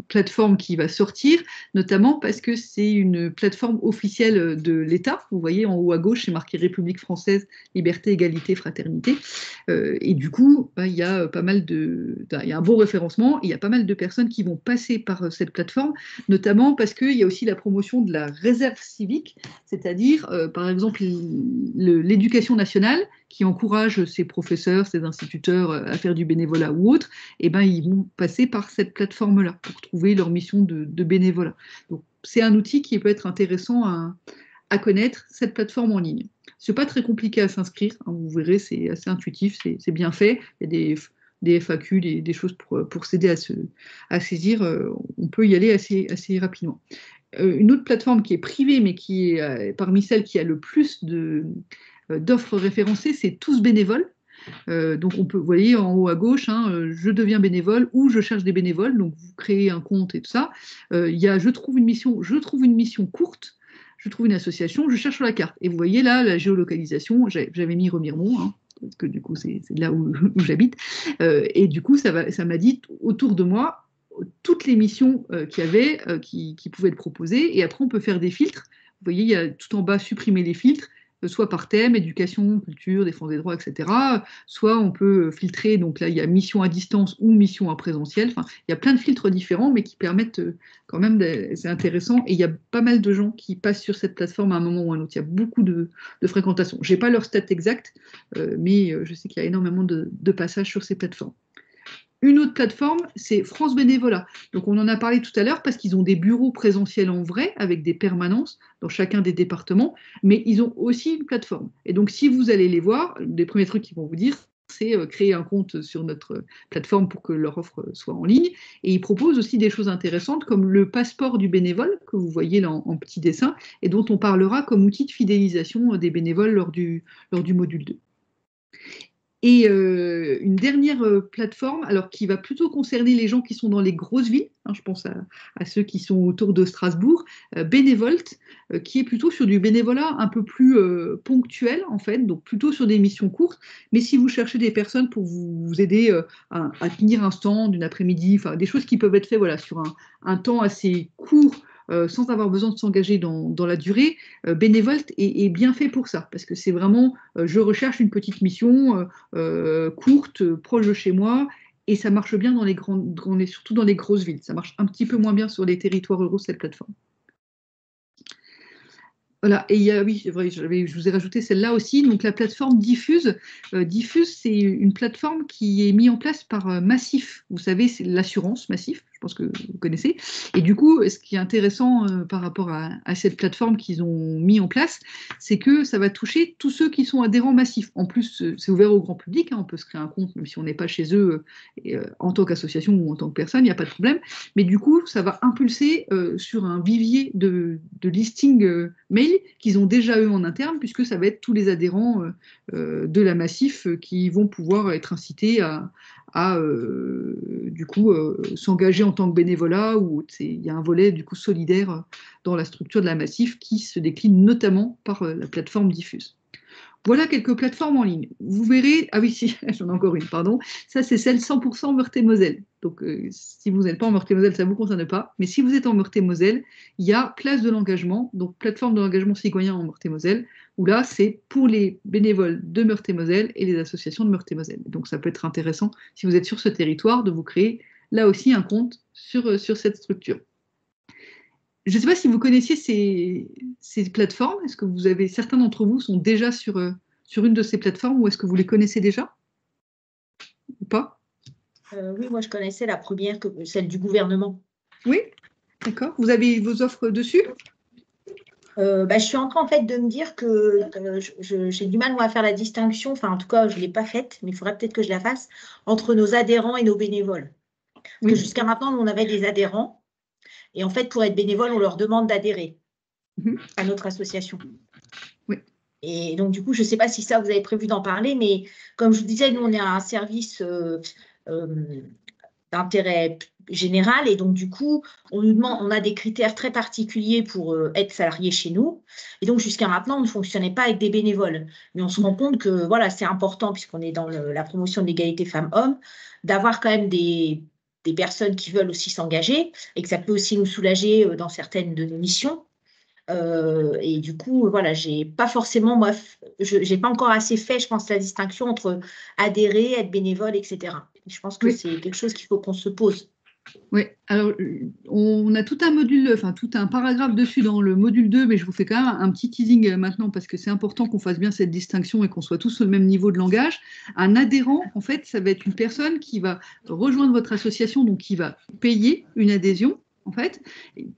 plateformes qui va sortir, notamment parce que c'est une plateforme officielle de l'État. Vous voyez en haut à gauche, c'est marqué République française, liberté, égalité, fraternité. Et du coup, il y a il y a un bon référencement, il y a pas mal de personnes qui vont passer par cette plateforme, notamment parce qu'il y a aussi la promotion de la réserve civique, c'est-à-dire, par exemple, l'éducation nationale, qui encourage ses professeurs, ses instituteurs à faire du bénévolat ou autre, et ben, ils vont passer par cette plateforme-là pour trouver leur mission de bénévolat. Donc, c'est un outil qui peut être intéressant à connaître, cette plateforme en ligne. Ce n'est pas très compliqué à s'inscrire, hein, vous verrez, c'est assez intuitif, c'est bien fait. Il y a des FAQ, des choses pour s'aider à saisir. On peut y aller assez rapidement. Une autre plateforme qui est privée, mais qui est parmi celles qui a le plus d'offres référencées, c'est Tous bénévoles. Donc on peut, vous voyez en haut à gauche, hein, je deviens bénévole ou je cherche des bénévoles, donc vous créez un compte et tout ça. Il y a je trouve une mission courte, je trouve une association, je cherche sur la carte. Et vous voyez là la géolocalisation, j'avais mis Remiremont, hein, parce que du coup c'est là où j'habite, et du coup ça m'a dit autour de moi toutes les missions qu'il y avait, qui pouvaient être proposées, et après on peut faire des filtres. Vous voyez, il y a tout en bas supprimer les filtres. soit par thème, éducation, culture, défense des droits, etc. Soit on peut filtrer, donc là il y a mission à distance ou mission à présentiel. Enfin, il y a plein de filtres différents, mais qui permettent quand même, c'est intéressant. Et il y a pas mal de gens qui passent sur cette plateforme à un moment ou à un autre. Il y a beaucoup de fréquentation. Je n'ai pas leur stat exact, mais je sais qu'il y a énormément de passages sur ces plateformes. Une autre plateforme, c'est France Bénévolat. Donc, on en a parlé tout à l'heure parce qu'ils ont des bureaux présentiels en vrai avec des permanences dans chacun des départements, mais ils ont aussi une plateforme. Et donc, si vous allez les voir, les premiers trucs qu'ils vont vous dire, c'est créer un compte sur notre plateforme pour que leur offre soit en ligne. Et ils proposent aussi des choses intéressantes comme le passeport du bénévole, que vous voyez là en petit dessin, et dont on parlera comme outil de fidélisation des bénévoles lors du module 2. Et une dernière plateforme, alors qui va plutôt concerner les gens qui sont dans les grosses villes, je pense à ceux qui sont autour de Strasbourg, Bénévolte, qui est plutôt sur du bénévolat un peu plus ponctuel, en fait, donc plutôt sur des missions courtes. Mais si vous cherchez des personnes pour vous aider à tenir un stand une après-midi, enfin des choses qui peuvent être faites voilà, sur un temps assez court, sans avoir besoin de s'engager dans la durée, Bénévolte est bien fait pour ça, parce que c'est vraiment, je recherche une petite mission courte, proche de chez moi, et ça marche bien dans surtout dans les grosses villes. Ça marche un petit peu moins bien sur les territoires ruraux, cette plateforme. Voilà, et oui, c'est vrai, je vous ai rajouté celle-là aussi. Donc la plateforme Diffuse. Diffuse, c'est une plateforme qui est mise en place par Massif. Vous savez, c'est l'assurance Massif, je pense que vous connaissez. Et du coup, ce qui est intéressant par rapport à cette plateforme qu'ils ont mis en place, c'est que ça va toucher tous ceux qui sont adhérents Massif. En plus, c'est ouvert au grand public, on peut se créer un compte, même si on n'est pas chez eux en tant qu'association ou en tant que personne, il n'y a pas de problème. Mais du coup, ça va impulser sur un vivier de listing mail qu'ils ont déjà eux en interne, puisque ça va être tous les adhérents de la Massif qui vont pouvoir être incités à du coup s'engager en tant que bénévolat, ou il y a un volet du coup solidaire dans la structure de la Massif qui se décline notamment par la plateforme Diffuse. Voilà quelques plateformes en ligne. Vous verrez, ah oui, si, j'en ai encore une, pardon. Ça, c'est celle 100% Meurthe-et-Moselle. Donc, si vous n'êtes pas en Meurthe-et-Moselle, ça ne vous concerne pas. Mais si vous êtes en Meurthe-et-Moselle, il y a Place de l'engagement, donc plateforme de l'engagement citoyen en Meurthe-et-Moselle, où là, c'est pour les bénévoles de Meurthe-et-Moselle et les associations de Meurthe-et-Moselle. Donc, ça peut être intéressant, si vous êtes sur ce territoire, de vous créer là aussi un compte sur cette structure. Je ne sais pas si vous connaissiez ces plateformes. Est-ce que certains d'entre vous sont déjà sur une de ces plateformes, ou est-ce que vous les connaissez déjà ou pas? Oui, moi je connaissais la première, celle du gouvernement. Oui, d'accord. Vous avez vos offres dessus? Je suis en train en fait de me dire que j'ai du mal moi, à faire la distinction, enfin en tout cas je ne l'ai pas faite, mais il faudrait peut-être que je la fasse, entre nos adhérents et nos bénévoles. Parce que jusqu'à maintenant, on avait des adhérents. Et en fait, pour être bénévole, on leur demande d'adhérer à notre association. Oui. Et donc, du coup, je ne sais pas si ça, vous avez prévu d'en parler, mais comme je vous disais, nous, on est un service d'intérêt général. Et donc, du coup, on nous demande, on a des critères très particuliers pour être salarié chez nous. Et donc, jusqu'à maintenant, on ne fonctionnait pas avec des bénévoles. Mais on se rend compte que voilà, c'est important, puisqu'on est dans la promotion de l'égalité femmes-hommes, d'avoir quand même des personnes qui veulent aussi s'engager, et que ça peut aussi nous soulager dans certaines de nos missions. Et du coup, voilà, j'ai pas forcément, moi, j'ai pas encore assez fait, je pense, la distinction entre adhérer, être bénévole, etc. Je pense que c'est quelque chose qu'il faut qu'on se pose. Oui, alors on a tout un module, enfin tout un paragraphe dessus dans le module 2, mais je vous fais quand même un petit teasing maintenant parce que c'est important qu'on fasse bien cette distinction et qu'on soit tous au même niveau de langage. Un adhérent, en fait, ça va être une personne qui va rejoindre votre association, donc qui va payer une adhésion, en fait,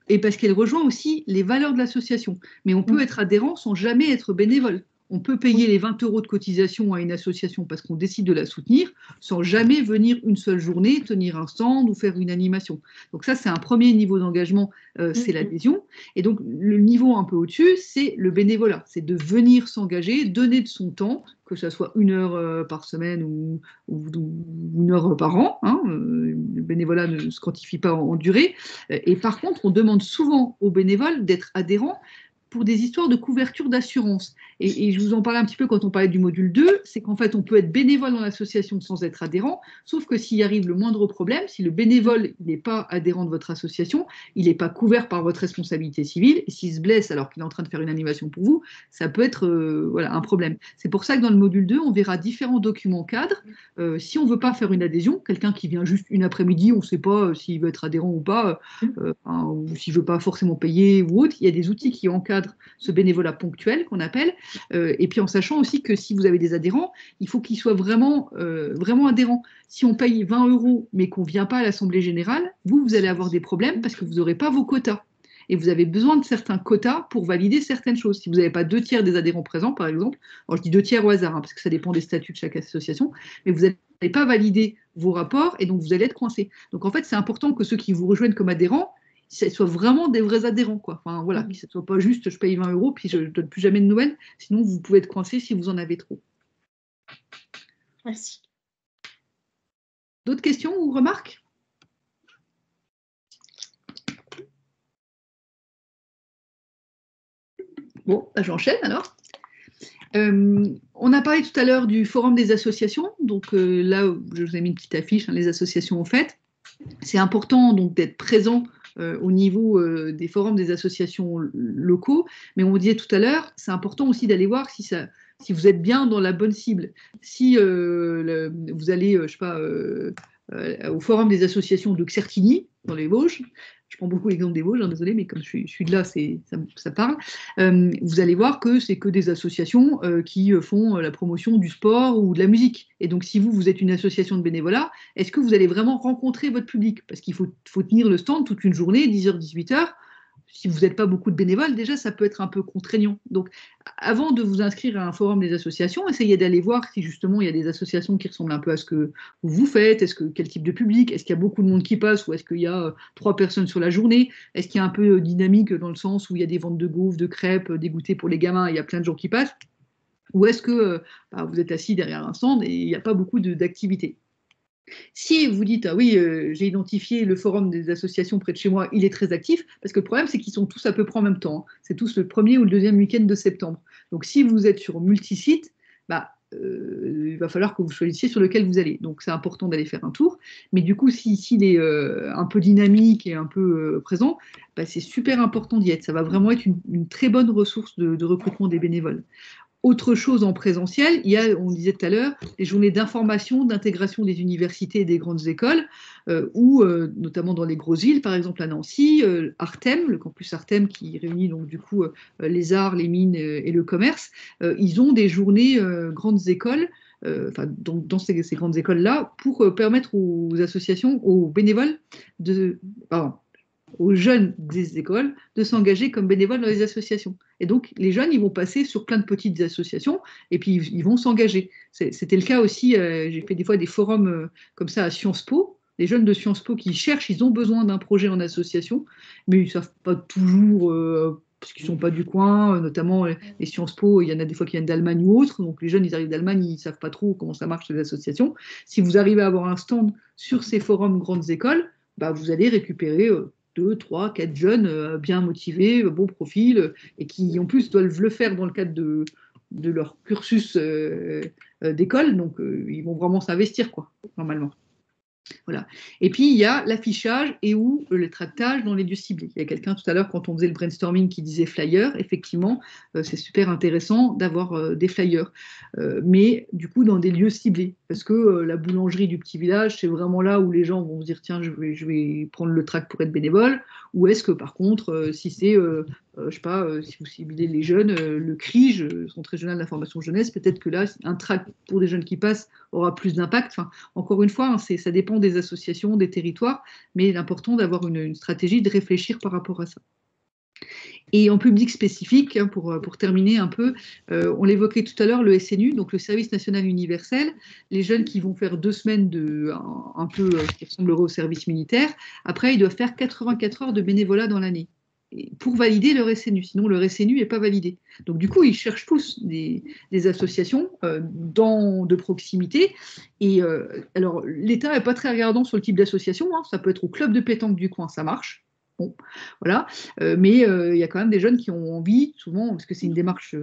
et parce qu'elle rejoint aussi les valeurs de l'association. Mais on peut être adhérent sans jamais être bénévole. On peut payer les 20 € de cotisation à une association parce qu'on décide de la soutenir sans jamais venir une seule journée, tenir un stand ou faire une animation. Donc ça, c'est un premier niveau d'engagement, c'est l'adhésion. Et donc, le niveau un peu au-dessus, c'est le bénévolat. C'est de venir s'engager, donner de son temps, que ce soit 1 heure par semaine ou 1 heure par an. Le bénévolat ne se quantifie pas en durée. Et par contre, on demande souvent aux bénévoles d'être adhérents pour des histoires de couverture d'assurance. Et je vous en parlais un petit peu quand on parlait du module 2, c'est qu'en fait, on peut être bénévole dans l'association sans être adhérent, sauf que s'il arrive le moindre problème, si le bénévole n'est pas adhérent de votre association, il n'est pas couvert par votre responsabilité civile, et s'il se blesse alors qu'il est en train de faire une animation pour vous, ça peut être voilà, un problème. C'est pour ça que dans le module 2, on verra différents documents cadres. Si on ne veut pas faire une adhésion, quelqu'un qui vient juste une après-midi, on ne sait pas s'il veut être adhérent ou pas, ou s'il ne veut pas forcément payer ou autre, il y a des outils qui encadrent ce bénévolat ponctuel qu'on appelle, et puis en sachant aussi que si vous avez des adhérents, il faut qu'ils soient vraiment, vraiment adhérents. Si on paye 20 € mais qu'on ne vient pas à l'Assemblée générale, vous allez avoir des problèmes parce que vous n'aurez pas vos quotas. Et vous avez besoin de certains quotas pour valider certaines choses. Si vous n'avez pas 2/3 des adhérents présents, par exemple, alors je dis 2/3 au hasard, parce que ça dépend des statuts de chaque association, mais vous n'allez pas valider vos rapports et donc vous allez être coincé. Donc en fait, c'est important que ceux qui vous rejoignent comme adhérents, ce soient vraiment des vrais adhérents, quoi. Enfin voilà, que ce ne soit pas juste je paye 20 € puis je ne donne plus jamais de nouvelles, sinon vous pouvez être coincé si vous en avez trop. Merci. D'autres questions ou remarques ? Bon, j'enchaîne alors. On a parlé tout à l'heure du forum des associations. Donc là, je vous ai mis une petite affiche, les associations en fait. C'est important donc d'être présent au niveau des forums des associations locaux. Mais on disait tout à l'heure, c'est important aussi d'aller voir si vous êtes bien dans la bonne cible. Si vous allez, je sais pas, au forum des associations de Certigny, dans les Vosges, je prends beaucoup l'exemple des Vosges, désolé, mais comme je suis de là, ça parle, vous allez voir que c'est que des associations qui font la promotion du sport ou de la musique. Et donc, si vous êtes une association de bénévolat, est-ce que vous allez vraiment rencontrer votre public? Parce qu'il faut tenir le stand toute une journée, 10h, 18h. Si vous n'êtes pas beaucoup de bénévoles, déjà, ça peut être un peu contraignant. Donc, avant de vous inscrire à un forum des associations, essayez d'aller voir si justement il y a des associations qui ressemblent un peu à ce que vous faites. Quel type de public? Est-ce qu'il y a beaucoup de monde qui passe ou est-ce qu'il y a 3 personnes sur la journée? Est-ce qu'il y a un peu dynamique dans le sens où il y a des ventes de gaufres, de crêpes, des goûters pour les gamins et il y a plein de gens qui passent? Ou est-ce que vous êtes assis derrière un stand et il n'y a pas beaucoup d'activités? Si vous dites, ah oui, j'ai identifié le forum des associations près de chez moi, il est très actif, parce que le problème, c'est qu'ils sont tous à peu près en même temps. C'est tous le premier ou le deuxième week-end de septembre. Donc, si vous êtes sur multi-sites, il va falloir que vous choisissiez sur lequel vous allez. Donc, c'est important d'aller faire un tour. Mais du coup, s'il est un peu dynamique et un peu présent, c'est super important d'y être. Ça va vraiment être une très bonne ressource de recrutement des bénévoles. Autre chose en présentiel, il y a, on disait tout à l'heure, les journées d'information, d'intégration des universités et des grandes écoles, ou notamment dans les grosses villes, par exemple à Nancy, Artem, le campus Artem qui réunit donc du coup les arts, les mines et le commerce, ils ont des journées grandes écoles, dans ces grandes écoles-là, pour permettre aux associations, aux bénévoles, aux jeunes des écoles de s'engager comme bénévoles dans les associations. Et donc, les jeunes, ils vont passer sur plein de petites associations et puis ils vont s'engager. C'était le cas aussi, j'ai fait des fois des forums comme ça à Sciences Po, les jeunes de Sciences Po qui cherchent, ils ont besoin d'un projet en association, mais ils ne savent pas toujours, parce qu'ils ne sont pas du coin, notamment les Sciences Po, il y en a des fois qui viennent d'Allemagne ou autre, donc les jeunes, ils arrivent d'Allemagne, ils ne savent pas trop comment ça marche les associations. Si vous arrivez à avoir un stand sur ces forums grandes écoles, vous allez récupérer 2, 3, 4 jeunes bien motivés, bon profil, et qui en plus doivent le faire dans le cadre de leur cursus d'école, donc ils vont vraiment s'investir, quoi, normalement. Voilà. Et puis, il y a l'affichage et ou le tractage dans les lieux ciblés. Il y a quelqu'un tout à l'heure, quand on faisait le brainstorming, qui disait flyer. Effectivement, c'est super intéressant d'avoir des flyers. Mais du coup, dans des lieux ciblés. Parce que la boulangerie du petit village, c'est vraiment là où les gens vont se dire, tiens, je vais prendre le tract pour être bénévole. Ou est-ce que, par contre, si c'est, je sais pas, si vous ciblez les jeunes, le CRIJ, Centre régional d'information jeunesse, peut-être que là, un tract pour des jeunes qui passent aura plus d'impact. Enfin, encore une fois, ça dépend des associations, des territoires, mais l'important d'avoir une stratégie, de réfléchir par rapport à ça. Et en public spécifique, pour terminer un peu, on l'évoquait tout à l'heure, le SNU, donc le service national universel, les jeunes qui vont faire 2 semaines un peu qui ressemblerait au service militaire, après ils doivent faire 84 heures de bénévolat dans l'année pour valider leur SNU, sinon leur SNU n'est pas validé. Donc du coup, ils cherchent tous des associations de proximité. Et alors, l'État n'est pas très regardant sur le type d'association, ça peut être au club de pétanque du coin, ça marche. Bon, voilà. Mais il y a quand même des jeunes qui ont envie, souvent, parce que c'est une démarche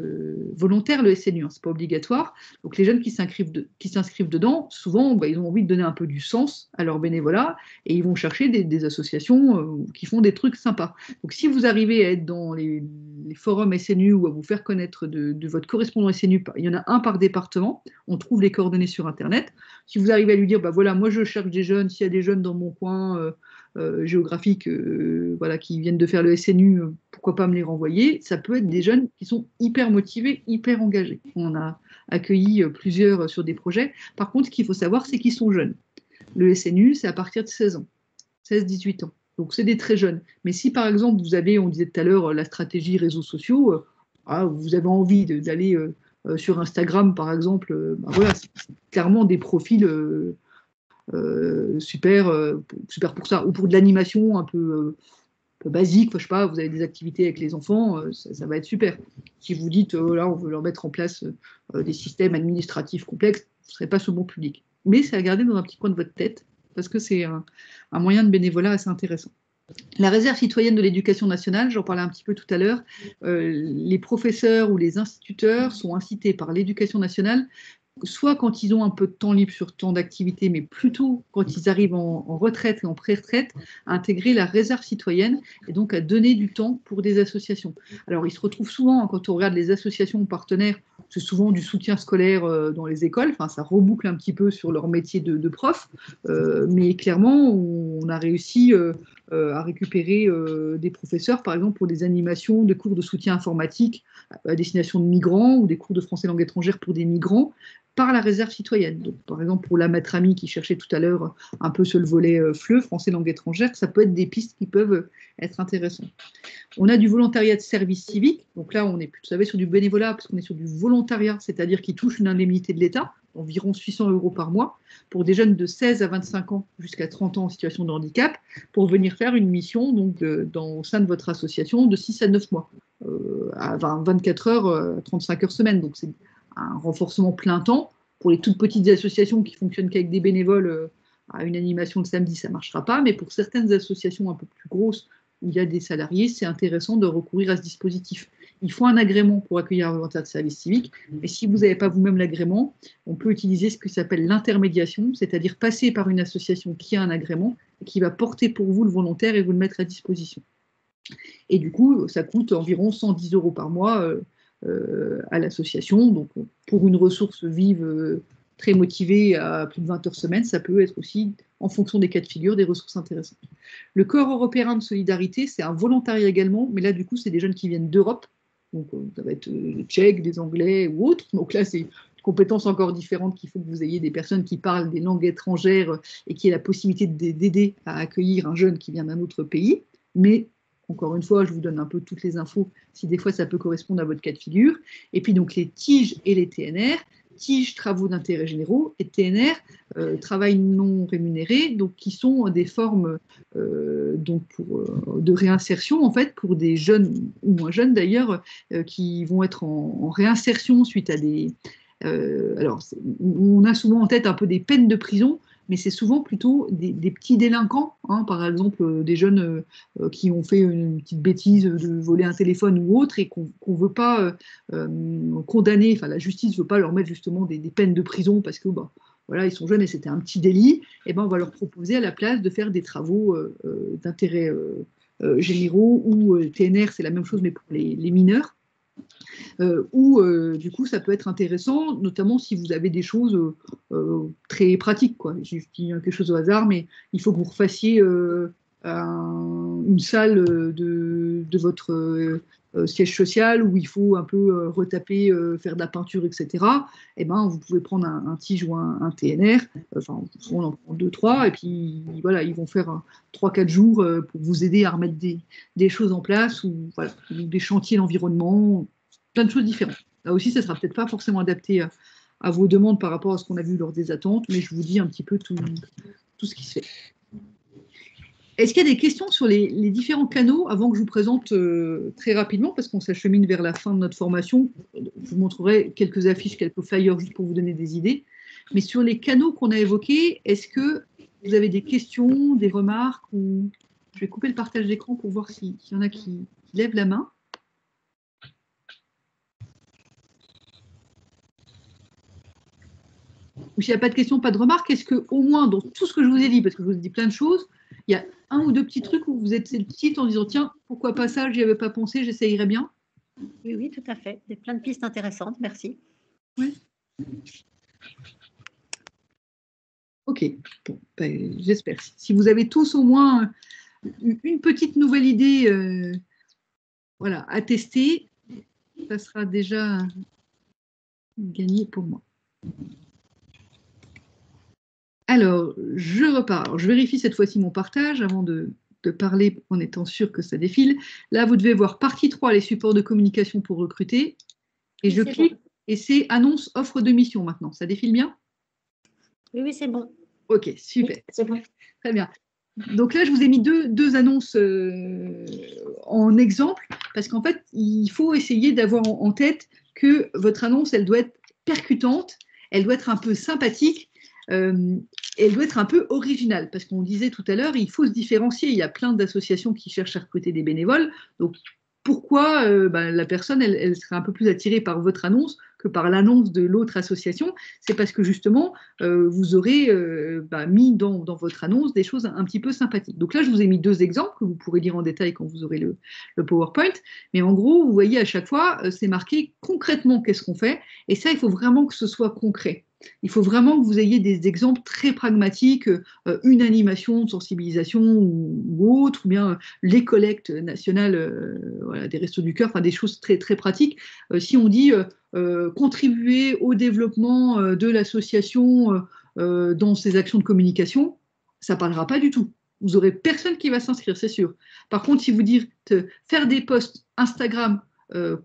volontaire, le SNU, hein, c'est pas obligatoire. Donc les jeunes qui s'inscrivent dedans, souvent, ils ont envie de donner un peu du sens à leur bénévolat et ils vont chercher des associations qui font des trucs sympas. Donc si vous arrivez à être dans les forums SNU ou à vous faire connaître de votre correspondant SNU, il y en a un par département, on trouve les coordonnées sur Internet. Si vous arrivez à lui dire, voilà, moi je cherche des jeunes, s'il y a des jeunes dans mon coin géographique voilà, qui viennent de faire le SNU, pourquoi pas me les renvoyer. Ça peut être des jeunes qui sont hyper motivés, hyper engagés. On a accueilli plusieurs sur des projets. Par contre, ce qu'il faut savoir, c'est qu'ils sont jeunes. Le SNU, c'est à partir de 16 ans, 16-18 ans. Donc, c'est des très jeunes. Mais si, par exemple, vous avez, on disait tout à l'heure, la stratégie réseaux sociaux, vous avez envie d'aller sur Instagram, par exemple, voilà, c'est clairement des profils super pour ça. Ou pour de l'animation un peu basique, je sais pas, vous avez des activités avec les enfants, ça va être super. Si vous dites, là, on veut leur mettre en place des systèmes administratifs complexes, vous ne serez pas ce bon public. Mais c'est à garder dans un petit coin de votre tête, parce que c'est un moyen de bénévolat assez intéressant. La réserve citoyenne de l'éducation nationale, j'en parlais un petit peu tout à l'heure, les professeurs ou les instituteurs sont incités par l'éducation nationale, soit quand ils ont un peu de temps libre sur temps d'activité, mais plutôt quand ils arrivent en retraite et en pré-retraite, à intégrer la réserve citoyenne et donc à donner du temps pour des associations. Alors, ils se retrouvent souvent, quand on regarde les associations partenaires, c'est souvent du soutien scolaire dans les écoles, enfin, ça reboucle un petit peu sur leur métier de prof, mais clairement, on a réussi à récupérer des professeurs, par exemple, pour des animations de cours de soutien informatique à destination de migrants ou des cours de français langue étrangère pour des migrants, par la réserve citoyenne. Donc, par exemple, pour la maître amie qui cherchait tout à l'heure un peu sur le volet FLE, français langue étrangère, ça peut être des pistes qui peuvent être intéressantes. On a du volontariat de service civique, donc là on est, vous savez, sur du bénévolat, parce qu'on est sur du volontariat, c'est-à-dire qui touche une indemnité de l'État, environ 600 € par mois, pour des jeunes de 16 à 25 ans jusqu'à 30 ans en situation de handicap, pour venir faire une mission donc, au sein de votre association de 6 à 9 mois, à 24 heures, 35 heures semaine, donc c'est un renforcement plein temps. Pour les toutes petites associations qui fonctionnent qu'avec des bénévoles, à une animation le samedi, ça ne marchera pas, mais pour certaines associations un peu plus grosses, où il y a des salariés, c'est intéressant de recourir à ce dispositif. Il faut un agrément pour accueillir un volontaire de service civique, mais si vous n'avez pas vous-même l'agrément, on peut utiliser ce qui s'appelle l'intermédiation, c'est-à-dire passer par une association qui a un agrément et qui va porter pour vous le volontaire et vous le mettre à disposition. Et du coup, ça coûte environ 110 € par mois à l'association. Donc, pour une ressource vive très motivée à plus de 20 heures semaine, ça peut être aussi, en fonction des cas de figure, des ressources intéressantes. Le corps européen de solidarité, c'est un volontariat également, mais là, du coup, c'est des jeunes qui viennent d'Europe. Donc, ça va être des Tchèques, des Anglais ou autres. Donc là, c'est une compétence encore différente qu'il faut que vous ayez des personnes qui parlent des langues étrangères et qui aient la possibilité d'aider à accueillir un jeune qui vient d'un autre pays. Mais encore une fois, je vous donne un peu toutes les infos, si des fois ça peut correspondre à votre cas de figure. Et puis donc les TIGE et les TNR, TIGE, travaux d'intérêt généraux, et TNR, travail non rémunéré, donc qui sont des formes donc de réinsertion, en fait, pour des jeunes, ou moins jeunes d'ailleurs, qui vont être en réinsertion suite à des... alors, on a souvent en tête un peu des peines de prison, mais c'est souvent plutôt des petits délinquants, hein, par exemple des jeunes qui ont fait une petite bêtise de voler un téléphone ou autre et qu'on ne veut pas condamner, enfin la justice ne veut pas leur mettre justement des peines de prison parce que voilà, ils sont jeunes et c'était un petit délit, et on va leur proposer à la place de faire des travaux d'intérêt généraux ou TNR, c'est la même chose mais pour les mineurs. Du coup ça peut être intéressant, notamment si vous avez des choses très pratiques, quoi. Je dis quelque chose au hasard, mais il faut que vous refassiez une salle de votre siège social où il faut un peu retaper, faire de la peinture, etc. Vous pouvez prendre un TIGE ou un TNR, enfin on en prend 2-3, et puis voilà, ils vont faire 3-4 jours pour vous aider à remettre des choses en place, ou voilà, des chantiers d'environnement, plein de choses différentes. Là aussi, ça ne sera peut-être pas forcément adapté à vos demandes par rapport à ce qu'on a vu lors des attentes, mais je vous dis un petit peu tout ce qui se fait. Est-ce qu'il y a des questions sur les différents canaux avant que je vous présente très rapidement, parce qu'on s'achemine vers la fin de notre formation. Je vous montrerai quelques affiches, quelques flyers juste pour vous donner des idées. Mais sur les canaux qu'on a évoqués, est-ce que vous avez des questions, des remarques ou Je vais couper le partage d'écran pour voir s'il y en a qui lèvent la main. Ou s'il n'y a pas de questions, pas de remarques, est-ce qu'au moins dans tout ce que je vous ai dit, parce que je vous ai dit plein de choses, il y a un ou deux petits trucs où vous êtes petite en disant tiens, pourquoi pas ça, j'y avais pas pensé, j'essayerais bien. Oui, oui, tout à fait. Il y a plein de pistes intéressantes, merci. Oui. Ok, bon, ben, j'espère. Si vous avez tous au moins une petite nouvelle idée voilà, à tester, ça sera déjà gagné pour moi. Alors, je repars. Alors, je vérifie cette fois-ci mon partage avant de parler en étant sûr que ça défile. Là, vous devez voir partie 3, les supports de communication pour recruter. Et je clique, et c'est annonce offre de mission maintenant. Ça défile bien? Oui, oui, c'est bon. Ok, super. Oui, c'est bon. Très bien. Donc là, je vous ai mis deux annonces en exemple, parce qu'en fait, il faut essayer d'avoir en tête que votre annonce, elle doit être percutante, elle doit être un peu sympathique, elle doit être un peu originale, parce qu'on disait tout à l'heure, il faut se différencier. Il y a plein d'associations qui cherchent à recruter des bénévoles, donc pourquoi la personne, elle serait un peu plus attirée par votre annonce que par l'annonce de l'autre association? C'est parce que justement, vous aurez mis dans votre annonce des choses un petit peu sympathiques. Donc là, je vous ai mis deux exemples que vous pourrez lire en détail quand vous aurez le PowerPoint. Mais en gros, vous voyez à chaque fois, c'est marqué concrètement qu'est-ce qu'on fait. Et ça, il faut vraiment que ce soit concret. Il faut vraiment que vous ayez des exemples très pragmatiques, une animation de sensibilisation ou autre, ou bien les collectes nationales voilà, des Restos du Cœur, enfin des choses très, très pratiques. Si on dit contribuer au développement de l'association dans ses actions de communication, ça ne parlera pas du tout. Vous n'aurez personne qui va s'inscrire, c'est sûr. Par contre, si vous dites faire des posts Instagram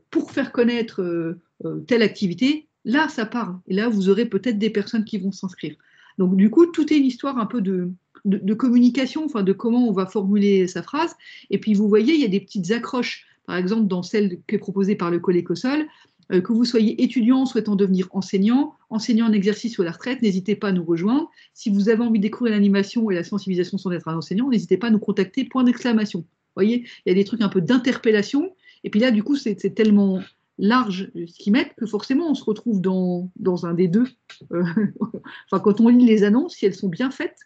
pour faire connaître telle activité, là, ça parle. Et là, vous aurez peut-être des personnes qui vont s'inscrire. Donc, du coup, tout est une histoire un peu de communication, enfin, de comment on va formuler sa phrase. Et puis, vous voyez, il y a des petites accroches. Par exemple, dans celle qui est proposée par le Collège Cossol, que vous soyez étudiant souhaitant devenir enseignant, enseignant en exercice ou à la retraite, n'hésitez pas à nous rejoindre. Si vous avez envie de découvrir l'animation et la sensibilisation sans être un enseignant, n'hésitez pas à nous contacter, point d'exclamation. Vous voyez, il y a des trucs un peu d'interpellation. Et puis là, du coup, c'est tellement large ce qu'ils mettent que forcément on se retrouve dans un des deux. Enfin, quand on lit les annonces, si elles sont bien faites,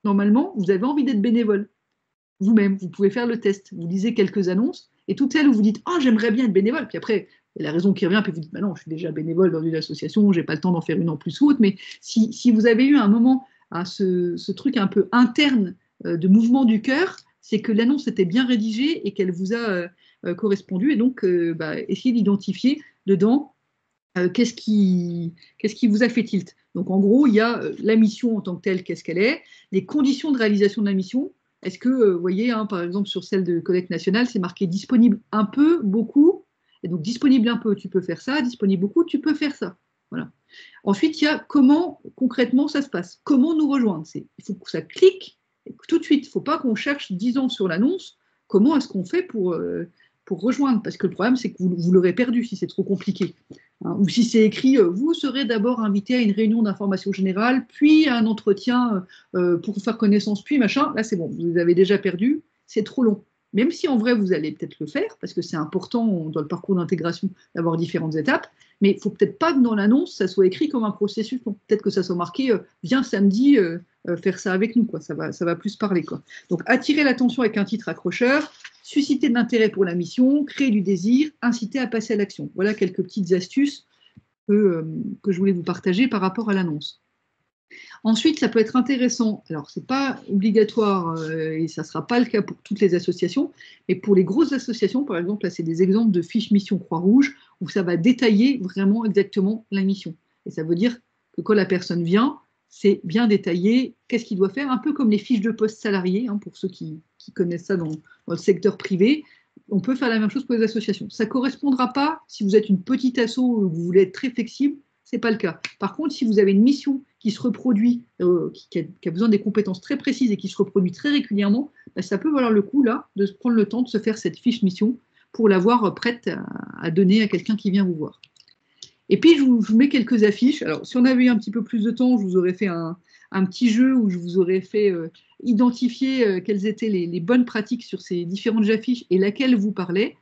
normalement, vous avez envie d'être bénévole. Vous-même, vous pouvez faire le test. Vous lisez quelques annonces et toutes celles où vous dites « Ah, j'aimerais bien être bénévole », puis après, il y a la raison qui revient, puis vous dites bah « Non, je suis déjà bénévole dans une association, j'ai pas le temps d'en faire une en plus ou autre », mais si vous avez eu un moment à ce truc un peu interne de mouvement du cœur, c'est que l'annonce était bien rédigée et qu'elle vous a correspondu, et donc essayez d'identifier dedans qu'est-ce qui vous a fait tilt. Donc en gros, il y a la mission en tant que telle, qu'est-ce qu'elle est, les conditions de réalisation de la mission. Est-ce que, vous voyez, par exemple, sur celle de collecte nationale, c'est marqué disponible un peu, beaucoup, et donc disponible un peu, tu peux faire ça, disponible beaucoup, tu peux faire ça. Voilà. Ensuite, il y a comment concrètement ça se passe, comment nous rejoindre. Il faut que ça clique tout de suite. Il ne faut pas qu'on cherche 10 ans sur l'annonce, comment est-ce qu'on fait pour rejoindre, parce que le problème, c'est que vous l'aurez perdu si c'est trop compliqué. Hein, ou si c'est écrit, vous serez d'abord invité à une réunion d'information générale, puis à un entretien pour faire connaissance, puis machin, là c'est bon, vous avez déjà perdu, c'est trop long. Même si en vrai, vous allez peut-être le faire, parce que c'est important dans le parcours d'intégration d'avoir différentes étapes, mais il ne faut peut-être pas que dans l'annonce, ça soit écrit comme un processus. Peut-être que ça soit marqué, viens samedi faire ça avec nous, quoi. Ça va plus parler, quoi. Donc, attirer l'attention avec un titre accrocheur, susciter de l'intérêt pour la mission, créer du désir, inciter à passer à l'action. Voilà quelques petites astuces que je voulais vous partager par rapport à l'annonce. Ensuite, ça peut être intéressant, alors ce n'est pas obligatoire et ça ne sera pas le cas pour toutes les associations, mais pour les grosses associations, par exemple, là c'est des exemples de fiches mission Croix-Rouge où ça va détailler vraiment exactement la mission. Et ça veut dire que quand la personne vient, c'est bien détaillé, qu'est-ce qu'il doit faire, un peu comme les fiches de poste salariés, hein, pour ceux qui connaissent ça dans le secteur privé. On peut faire la même chose pour les associations. Ça ne correspondra pas si vous êtes une petite asso où vous voulez être très flexible, ce n'est pas le cas. Par contre, si vous avez une mission qui se reproduit, qui a besoin des compétences très précises et qui se reproduit très régulièrement, ça peut valoir le coup là de prendre le temps de se faire cette fiche mission pour l'avoir prête à donner à quelqu'un qui vient vous voir. Et puis, je vous mets quelques affiches. Alors, si on avait eu un petit peu plus de temps, je vous aurais fait un un petit jeu où je vous aurais fait identifier quelles étaient les bonnes pratiques sur ces différentes affiches et laquelle vous parlait.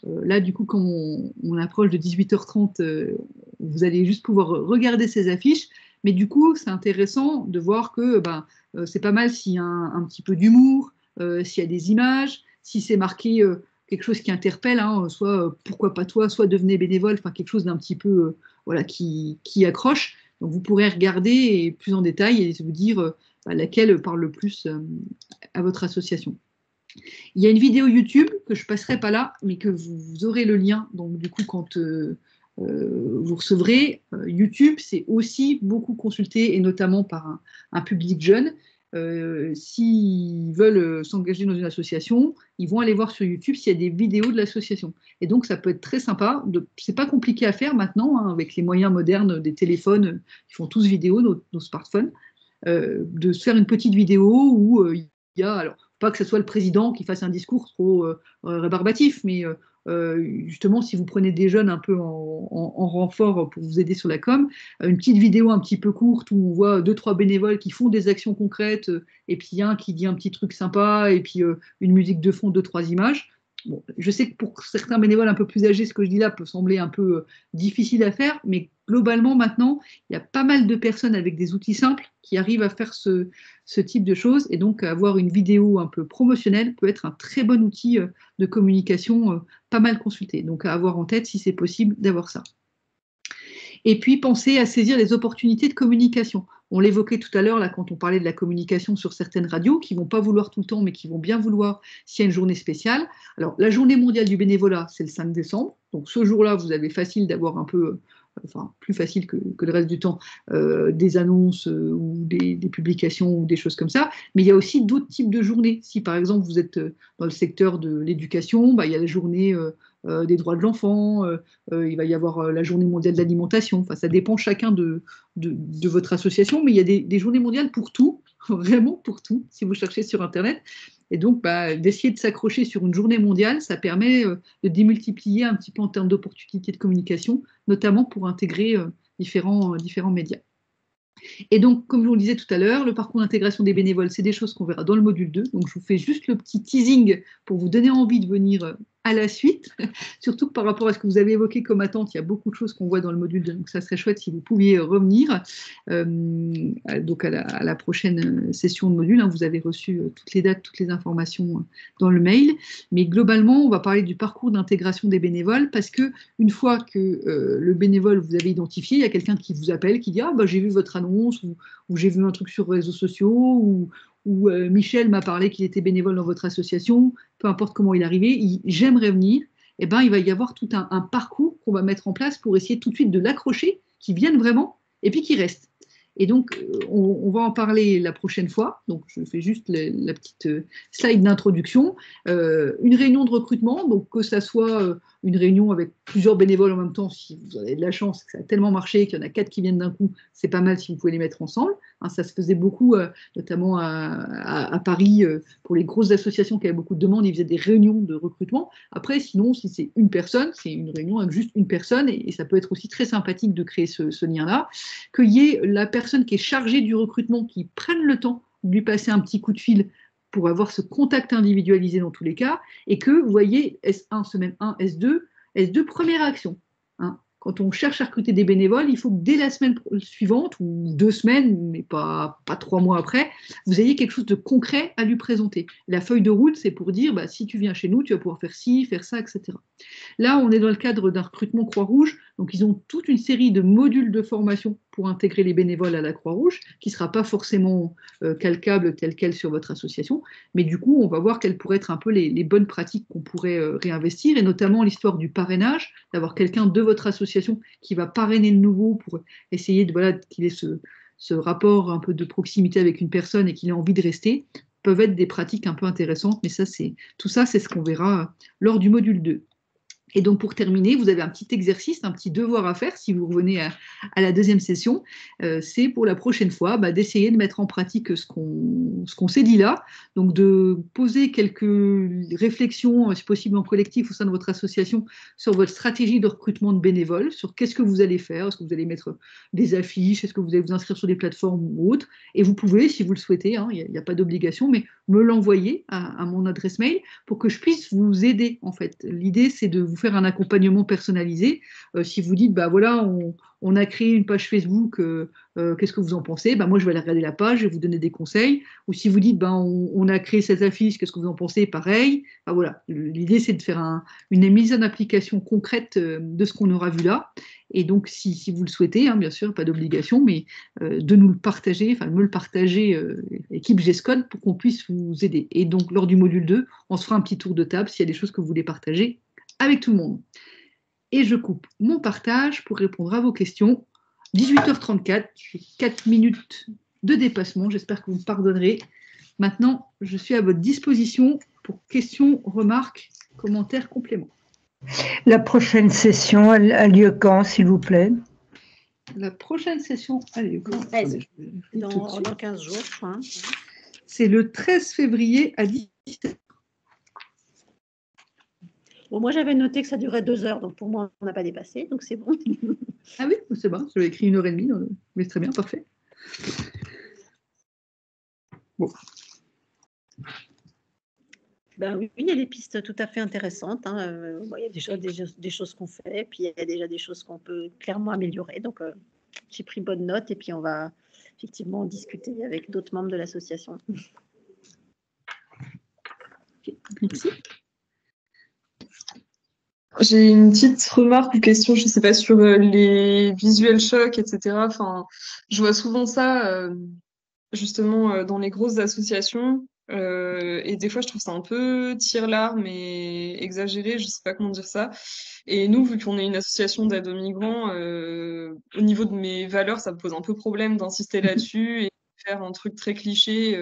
Là, du coup, quand on approche de 18h30, vous allez juste pouvoir regarder ces affiches. Mais du coup, c'est intéressant de voir que c'est pas mal s'il y a un petit peu d'humour, s'il y a des images, si c'est marqué quelque chose qui interpelle, hein, soit pourquoi pas toi, soit devenez bénévole, enfin quelque chose d'un petit peu voilà, qui accroche. Donc vous pourrez regarder plus en détail et vous dire laquelle parle le plus à votre association. Il y a une vidéo YouTube que je ne passerai pas là, mais que vous aurez le lien. Donc du coup, quand vous recevrez, YouTube, c'est aussi beaucoup consulté, et notamment par un public jeune. S'ils veulent s'engager dans une association, ils vont aller voir sur YouTube s'il y a des vidéos de l'association. Et donc, ça peut être très sympa. C'est pas compliqué à faire maintenant, hein, avec les moyens modernes des téléphones, ils font tous vidéo, nos smartphones, de se faire une petite vidéo où il y a, alors, pas que ce soit le président qui fasse un discours trop rébarbatif, mais justement, si vous prenez des jeunes un peu en renfort pour vous aider sur la com, une petite vidéo un petit peu courte où on voit 2-3 bénévoles qui font des actions concrètes, et puis un qui dit un petit truc sympa, et puis une musique de fond, 2-3 images. Bon, je sais que pour certains bénévoles un peu plus âgés, ce que je dis là peut sembler un peu difficile à faire, mais globalement, maintenant, il y a pas mal de personnes avec des outils simples qui arrivent à faire ce type de choses, et donc avoir une vidéo un peu promotionnelle peut être un très bon outil de communication pas mal consulté. Donc à avoir en tête, si c'est possible, d'avoir ça. Et puis, pensez à saisir les opportunités de communication. On l'évoquait tout à l'heure, là, quand on parlait de la communication sur certaines radios, qui ne vont pas vouloir tout le temps, mais qui vont bien vouloir s'il y a une journée spéciale. Alors, la journée mondiale du bénévolat, c'est le 5 décembre. Donc, ce jour-là, vous avez facile d'avoir un peu, enfin, plus facile que le reste du temps, des annonces ou des publications ou des choses comme ça. Mais il y a aussi d'autres types de journées. Si, par exemple, vous êtes dans le secteur de l'éducation, il y a la journée des droits de l'enfant, il va y avoir la journée mondiale de l'alimentation. Enfin, ça dépend chacun de votre association, mais il y a des journées mondiales pour tout, vraiment pour tout, si vous cherchez sur Internet. Et donc, d'essayer de s'accrocher sur une journée mondiale, ça permet de démultiplier un petit peu en termes d'opportunités de communication, notamment pour intégrer différents médias. Et donc, comme je vous le disais tout à l'heure, le parcours d'intégration des bénévoles, c'est des choses qu'on verra dans le module 2. Donc, je vous fais juste le petit teasing pour vous donner envie de venir à la suite. Surtout que par rapport à ce que vous avez évoqué comme attente, il y a beaucoup de choses qu'on voit dans le module 2. Donc, ça serait chouette si vous pouviez revenir donc à la prochaine session de module. Hein, vous avez reçu toutes les dates, toutes les informations dans le mail. Mais globalement, on va parler du parcours d'intégration des bénévoles parce qu'une fois que le bénévole vous avez identifié, il y a quelqu'un qui vous appelle, qui dit « Ah, j'ai vu votre annonce » ou « J'ai vu un truc sur les réseaux sociaux » ou Michel m'a parlé qu'il était bénévole dans votre association, peu importe comment il est arrivé, j'aimerais venir, il va y avoir tout un parcours qu'on va mettre en place pour essayer tout de suite de l'accrocher, qu'il vienne vraiment, et puis qu'il reste. Et donc, on va en parler la prochaine fois. Donc, je fais juste la petite slide d'introduction. Une réunion de recrutement, donc que ça soit une réunion avec plusieurs bénévoles en même temps, si vous avez de la chance, que ça a tellement marché qu'il y en a 4 qui viennent d'un coup, c'est pas mal si vous pouvez les mettre ensemble. Hein, ça se faisait beaucoup, notamment à Paris, pour les grosses associations qui avaient beaucoup de demandes, ils faisaient des réunions de recrutement. Après, sinon, si c'est une personne, c'est une réunion avec juste une personne, et ça peut être aussi très sympathique de créer ce lien-là, qu'il y ait la personne qui est chargée du recrutement, qui prenne le temps de lui passer un petit coup de fil pour avoir ce contact individualisé dans tous les cas, et que vous voyez S1, semaine 1, S2, première action. Hein. Quand on cherche à recruter des bénévoles, il faut que dès la semaine suivante, ou 2 semaines, mais pas 3 mois après, vous ayez quelque chose de concret à lui présenter. La feuille de route, c'est pour dire, si tu viens chez nous, tu vas pouvoir faire ci, faire ça, etc. Là, on est dans le cadre d'un recrutement Croix-Rouge, donc ils ont toute une série de modules de formation pour intégrer les bénévoles à la Croix-Rouge, qui ne sera pas forcément calcable tel quel sur votre association, mais du coup, on va voir quelles pourraient être un peu les bonnes pratiques qu'on pourrait réinvestir, et notamment l'histoire du parrainage, d'avoir quelqu'un de votre association qui va parrainer le nouveau pour essayer qu'il ait ce rapport un peu de proximité avec une personne et qu'il ait envie de rester, peuvent être des pratiques un peu intéressantes, mais tout ça, c'est ce qu'on verra lors du module 2. Et donc, pour terminer, vous avez un petit exercice, un petit devoir à faire si vous revenez à la deuxième session. C'est pour la prochaine fois d'essayer de mettre en pratique ce qu'on s'est dit là. Donc, de poser quelques réflexions, si possible en collectif au sein de votre association, sur votre stratégie de recrutement de bénévoles, sur qu'est-ce que vous allez faire. Est-ce que vous allez mettre des affiches? Est-ce que vous allez vous inscrire sur des plateformes ou autres? Et vous pouvez, si vous le souhaitez, il n'y a pas d'obligation, mais me l'envoyer à mon adresse mail pour que je puisse vous aider, en fait. L'idée, c'est de vous faire un accompagnement personnalisé. Si vous dites, voilà, on a créé une page Facebook, qu'est-ce que vous en pensez? Moi, je vais aller regarder la page, je vais vous donner des conseils. Ou si vous dites, on a créé cette affiche, qu'est-ce que vous en pensez? Pareil. Voilà. L'idée, c'est de faire une mise en application concrète de ce qu'on aura vu là. Et donc, si vous le souhaitez, bien sûr, pas d'obligation, mais de nous le partager, me le partager, équipe GESCOD, pour qu'on puisse vous aider. Et donc, lors du module 2, on se fera un petit tour de table s'il y a des choses que vous voulez partager avec tout le monde. Et je coupe mon partage pour répondre à vos questions. 18h34, j'ai 4 minutes de dépassement, j'espère que vous me pardonnerez. Maintenant, je suis à votre disposition pour questions, remarques, commentaires, compléments. La prochaine session a lieu quand, s'il vous plaît? La prochaine session a lieu quand? Dans 15 jours, je crois. C'est le 13 février à 17h. Bon, moi, j'avais noté que ça durait 2 heures, donc pour moi, on n'a pas dépassé, donc c'est bon. Ah oui, c'est bon, j'avais écrit 1h30, mais c'est très bien, parfait. Bon. Oui, il y a des pistes tout à fait intéressantes. Il y a déjà des choses qu'on fait, puis il y a déjà des choses qu'on peut clairement améliorer. Donc, j'ai pris bonne note et puis on va effectivement en discuter avec d'autres membres de l'association. Okay, merci. J'ai une petite remarque ou question, je ne sais pas, sur les visuels chocs, etc. Enfin, je vois souvent ça, justement, dans les grosses associations. Et des fois, je trouve ça un peu tire-larme et exagéré, je ne sais pas comment dire ça. Et nous, vu qu'on est une association d'aide aux migrants, au niveau de mes valeurs, ça me pose un peu problème d'insister là-dessus et faire un truc très cliché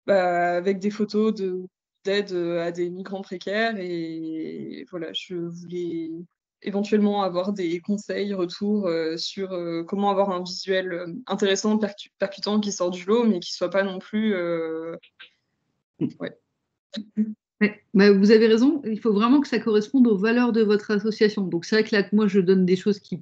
avec des photos d'aide à des migrants précaires. Et voilà, je voulais éventuellement avoir des conseils, retours sur comment avoir un visuel intéressant, percutant, qui sort du lot, mais qui ne soit pas non plus... Ouais. Vous avez raison, il faut vraiment que ça corresponde aux valeurs de votre association. Donc c'est vrai que là, moi, je donne des choses qui...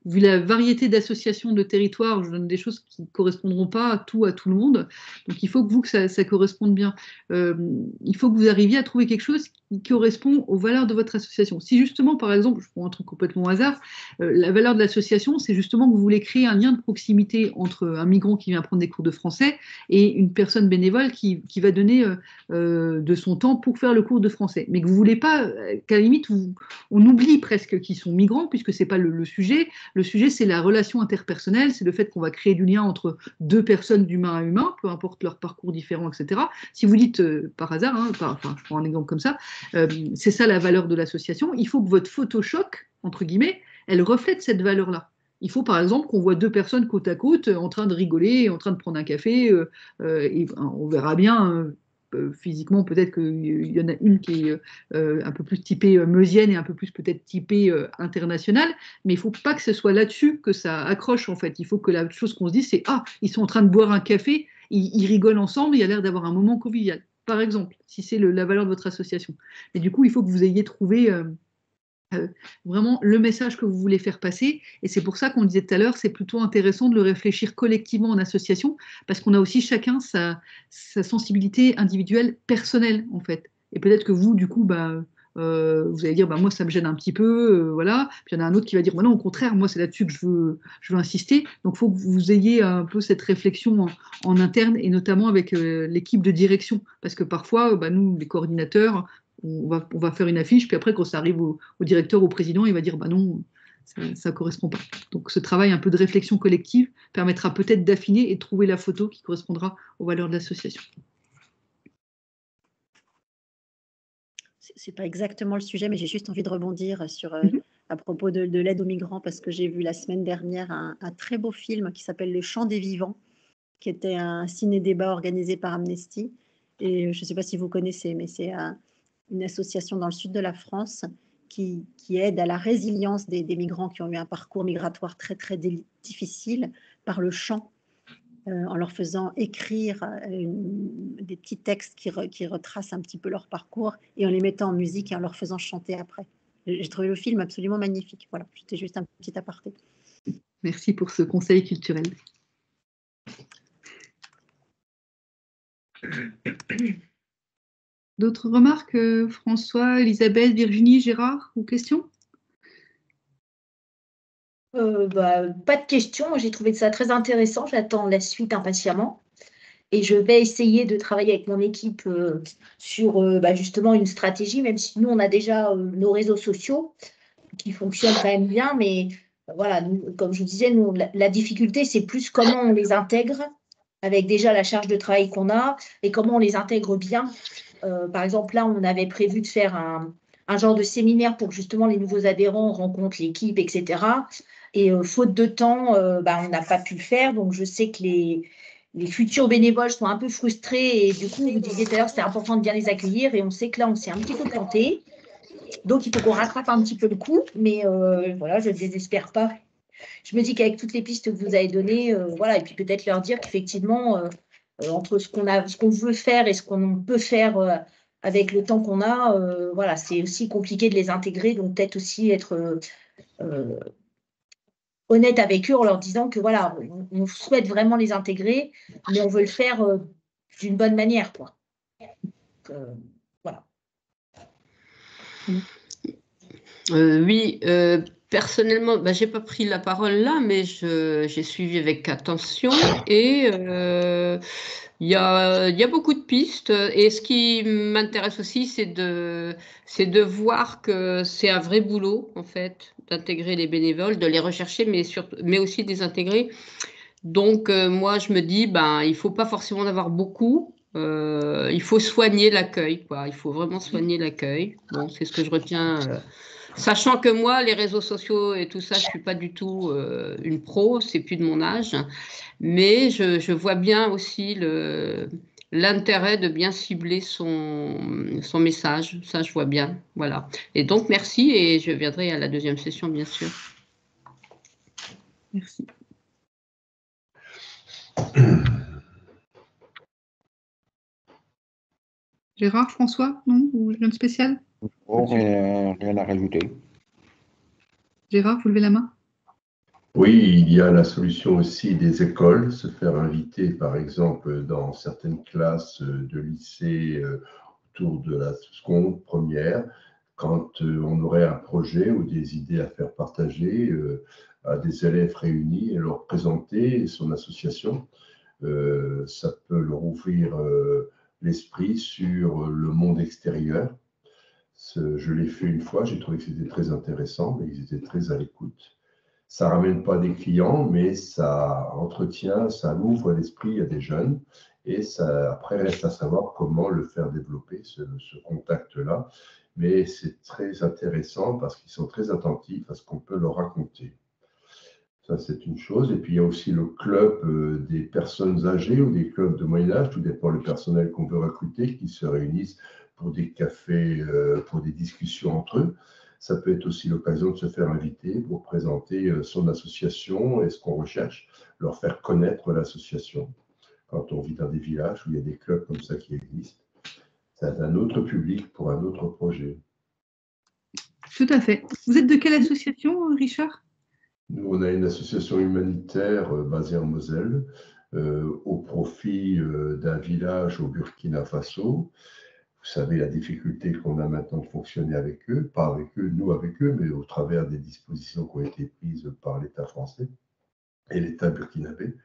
vu la variété d'associations de territoires, je donne des choses qui ne correspondront pas à tout le monde. Donc, il faut que ça corresponde bien. Il faut que vous arriviez à trouver quelque chose qui correspond aux valeurs de votre association. Si justement, par exemple, je prends un truc complètement au hasard, la valeur de l'association, c'est justement que vous voulez créer un lien de proximité entre un migrant qui vient prendre des cours de français et une personne bénévole qui va donner de son temps pour faire le cours de français. Mais que vous ne voulez pas, qu'à la limite, on oublie presque qu'ils sont migrants, puisque ce n'est pas le sujet. Le sujet, c'est la relation interpersonnelle, c'est le fait qu'on va créer du lien entre deux personnes d'humain à humain, peu importe leur parcours différent, etc. Si vous dites par hasard, je prends un exemple comme ça, c'est ça la valeur de l'association, il faut que votre Photoshop, entre guillemets, elle reflète cette valeur-là. Il faut par exemple qu'on voit deux personnes côte à côte en train de rigoler, en train de prendre un café, et on verra bien... physiquement, peut-être qu'il y en a une qui est un peu plus typée meusienne et un peu plus peut-être typée internationale, mais il ne faut pas que ce soit là-dessus que ça accroche en fait. Il faut que la chose qu'on se dise, c'est « Ah, ils sont en train de boire un café, ils rigolent ensemble, il y a l'air d'avoir un moment convivial », par exemple, si c'est la valeur de votre association. Et du coup, il faut que vous ayez trouvé... vraiment le message que vous voulez faire passer, et c'est pour ça qu'on disait tout à l'heure, c'est plutôt intéressant de le réfléchir collectivement en association, parce qu'on a aussi chacun sa sensibilité individuelle personnelle en fait, et peut-être que vous du coup vous allez dire moi ça me gêne un petit peu, voilà, puis il y en a un autre qui va dire non, au contraire, moi c'est là-dessus que je veux insister. Donc il faut que vous ayez un peu cette réflexion en interne, et notamment avec l'équipe de direction, parce que parfois nous les coordinateurs, on va faire une affiche, puis après, quand ça arrive au directeur, au président, il va dire non, ça ne correspond pas. Donc, ce travail un peu de réflexion collective permettra peut-être d'affiner et de trouver la photo qui correspondra aux valeurs de l'association. Ce n'est pas exactement le sujet, mais j'ai juste envie de rebondir sur, à propos de l'aide aux migrants, parce que j'ai vu la semaine dernière un très beau film qui s'appelle Le Chant des Vivants, qui était un ciné-débat organisé par Amnesty. Et je ne sais pas si vous connaissez, mais c'est une association dans le sud de la France qui aide à la résilience des migrants qui ont eu un parcours migratoire très, très difficile par le chant, en leur faisant écrire des petits textes qui retracent un petit peu leur parcours et en les mettant en musique et en leur faisant chanter après. J'ai trouvé le film absolument magnifique. Voilà, c'était juste un petit aparté. Merci pour ce conseil culturel. D'autres remarques, François, Elisabeth, Virginie, Gérard, ou questions? Pas de questions. J'ai trouvé ça très intéressant. J'attends la suite impatiemment. Et je vais essayer de travailler avec mon équipe sur justement une stratégie, même si nous, on a déjà nos réseaux sociaux qui fonctionnent quand même bien. Mais voilà, nous, comme je vous disais, nous, la difficulté, c'est plus comment on les intègre avec déjà la charge de travail qu'on a et comment on les intègre bien. Par exemple, là, on avait prévu de faire un genre de séminaire pour que justement les nouveaux adhérents rencontrent l'équipe, etc. Et faute de temps, on n'a pas pu le faire. Donc, je sais que les futurs bénévoles sont un peu frustrés. Et du coup, vous disiez tout à l'heure, c'était important de bien les accueillir. Et on sait que là, on s'est un petit peu planté. Donc, il faut qu'on rattrape un petit peu le coup. Mais voilà, je ne désespère pas. Je me dis qu'avec toutes les pistes que vous avez données, voilà, et puis peut-être leur dire qu'effectivement, entre ce qu'on veut faire et ce qu'on peut faire avec le temps qu'on a, voilà, c'est aussi compliqué de les intégrer. Donc, peut-être aussi être honnête avec eux en leur disant que voilà, on souhaite vraiment les intégrer, mais on veut le faire d'une bonne manière, quoi. Donc, voilà. Oui, personnellement, je n'ai pas pris la parole là, mais j'ai suivi avec attention et il y a beaucoup de pistes. Et ce qui m'intéresse aussi, c'est de voir que c'est un vrai boulot, en fait, d'intégrer les bénévoles, de les rechercher, mais aussi de les intégrer. Donc, moi, je me dis, il ne faut pas forcément en avoir beaucoup. Il faut soigner l'accueil, quoi. Il faut vraiment soigner l'accueil. Bon, c'est ce que je retiens. Sachant que moi, les réseaux sociaux et tout ça, je ne suis pas du tout une pro, c'est plus de mon âge. Mais je vois bien aussi l'intérêt de bien cibler son message. Ça, je vois bien. Voilà. Et donc, merci et je viendrai à la deuxième session, bien sûr. Merci. Gérard, François, non? Ou rien de spécial? Oh, rien à rajouter. Gérard, vous levez la main? Oui, il y a la solution aussi des écoles, se faire inviter par exemple dans certaines classes de lycée autour de la seconde, première, quand on aurait un projet ou des idées à faire partager à des élèves réunis et leur présenter son association. Ça peut leur ouvrir l'esprit sur le monde extérieur. Je l'ai fait une fois, j'ai trouvé que c'était très intéressant, mais ils étaient très à l'écoute. Ça ne ramène pas des clients, mais ça entretient, ça ouvre l'esprit à des jeunes. Et ça, après, reste à savoir comment le faire développer, ce contact-là. Mais c'est très intéressant parce qu'ils sont très attentifs à ce qu'on peut leur raconter. Ça, c'est une chose. Et puis, il y a aussi le club des personnes âgées ou des clubs de moyen âge, tout dépend du personnel qu'on veut recruter, qui se réunissent pour des cafés, pour des discussions entre eux. Ça peut être aussi l'occasion de se faire inviter pour présenter son association et ce qu'on recherche, leur faire connaître l'association. Quand on vit dans des villages où il y a des clubs comme ça qui existent, c'est un autre public pour un autre projet. Tout à fait. Vous êtes de quelle association, Richard? Nous, on a une association humanitaire basée en Moselle, au profit d'un village au Burkina Faso. Vous savez la difficulté qu'on a maintenant de fonctionner avec eux, pas avec eux, nous avec eux, mais au travers des dispositions qui ont été prises par l'État français et l'État burkinabé.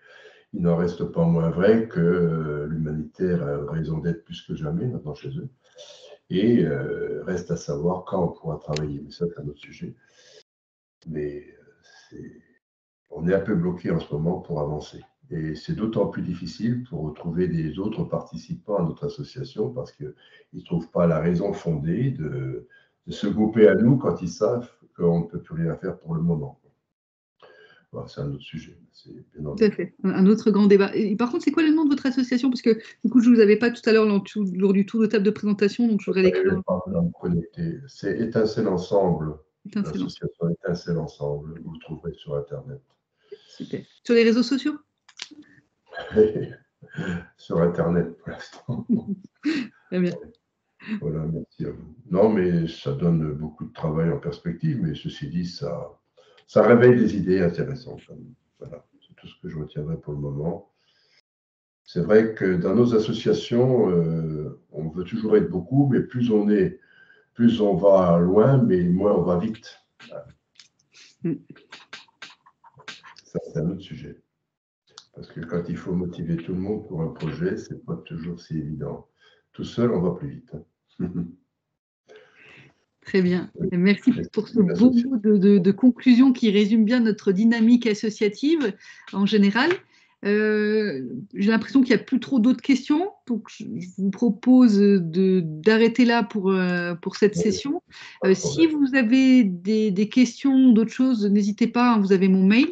Il n'en reste pas moins vrai que l'humanitaire a raison d'être plus que jamais maintenant chez eux. Et reste à savoir quand on pourra travailler. Mais ça, c'est un autre sujet. Mais on est un peu bloqué en ce moment pour avancer. Et c'est d'autant plus difficile pour retrouver des autres participants à notre association parce qu'ils ne trouvent pas la raison fondée de se grouper à nous quand ils savent qu'on ne peut plus rien faire pour le moment. Bon, c'est un autre sujet. Tout à fait, un autre grand débat. Et par contre, c'est quoi le nom de votre association? Parce que du coup, je ne vous avais pas tout à l'heure lors du tour de table de présentation, donc je voudrais l'écrire. C'est Étincelle Ensemble. Étincelle L'association Étincelle Ensemble. Vous le trouverez sur Internet. Super. Sur les réseaux sociaux? Sur Internet pour l'instant. Très bien. Voilà, merci à vous. Non, mais ça donne beaucoup de travail en perspective, mais ceci dit, ça réveille des idées intéressantes. Voilà, c'est tout ce que je retiendrai pour le moment. C'est vrai que dans nos associations, on veut toujours être beaucoup, mais plus on va loin, mais moins on va vite. Ça, c'est un autre sujet. Parce que quand il faut motiver tout le monde pour un projet, c'est pas toujours si évident. Tout seul, on va plus vite. Très bien. Merci pour ce beau mot de conclusion qui résume bien notre dynamique associative en général. J'ai l'impression qu'il n'y a plus trop d'autres questions, donc je vous propose d'arrêter là pour cette session. Si vous avez des questions, d'autres choses, n'hésitez pas, hein, vous avez mon mail,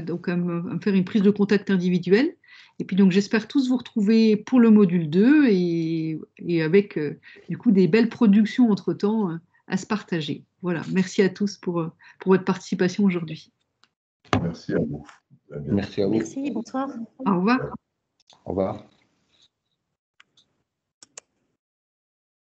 donc à me faire une prise de contact individuelle. Et puis donc j'espère tous vous retrouver pour le module 2 et avec du coup des belles productions entre-temps à se partager. Voilà, merci à tous pour votre participation aujourd'hui. Merci à vous. Merci à vous. Merci, bonsoir. Au revoir. Au revoir.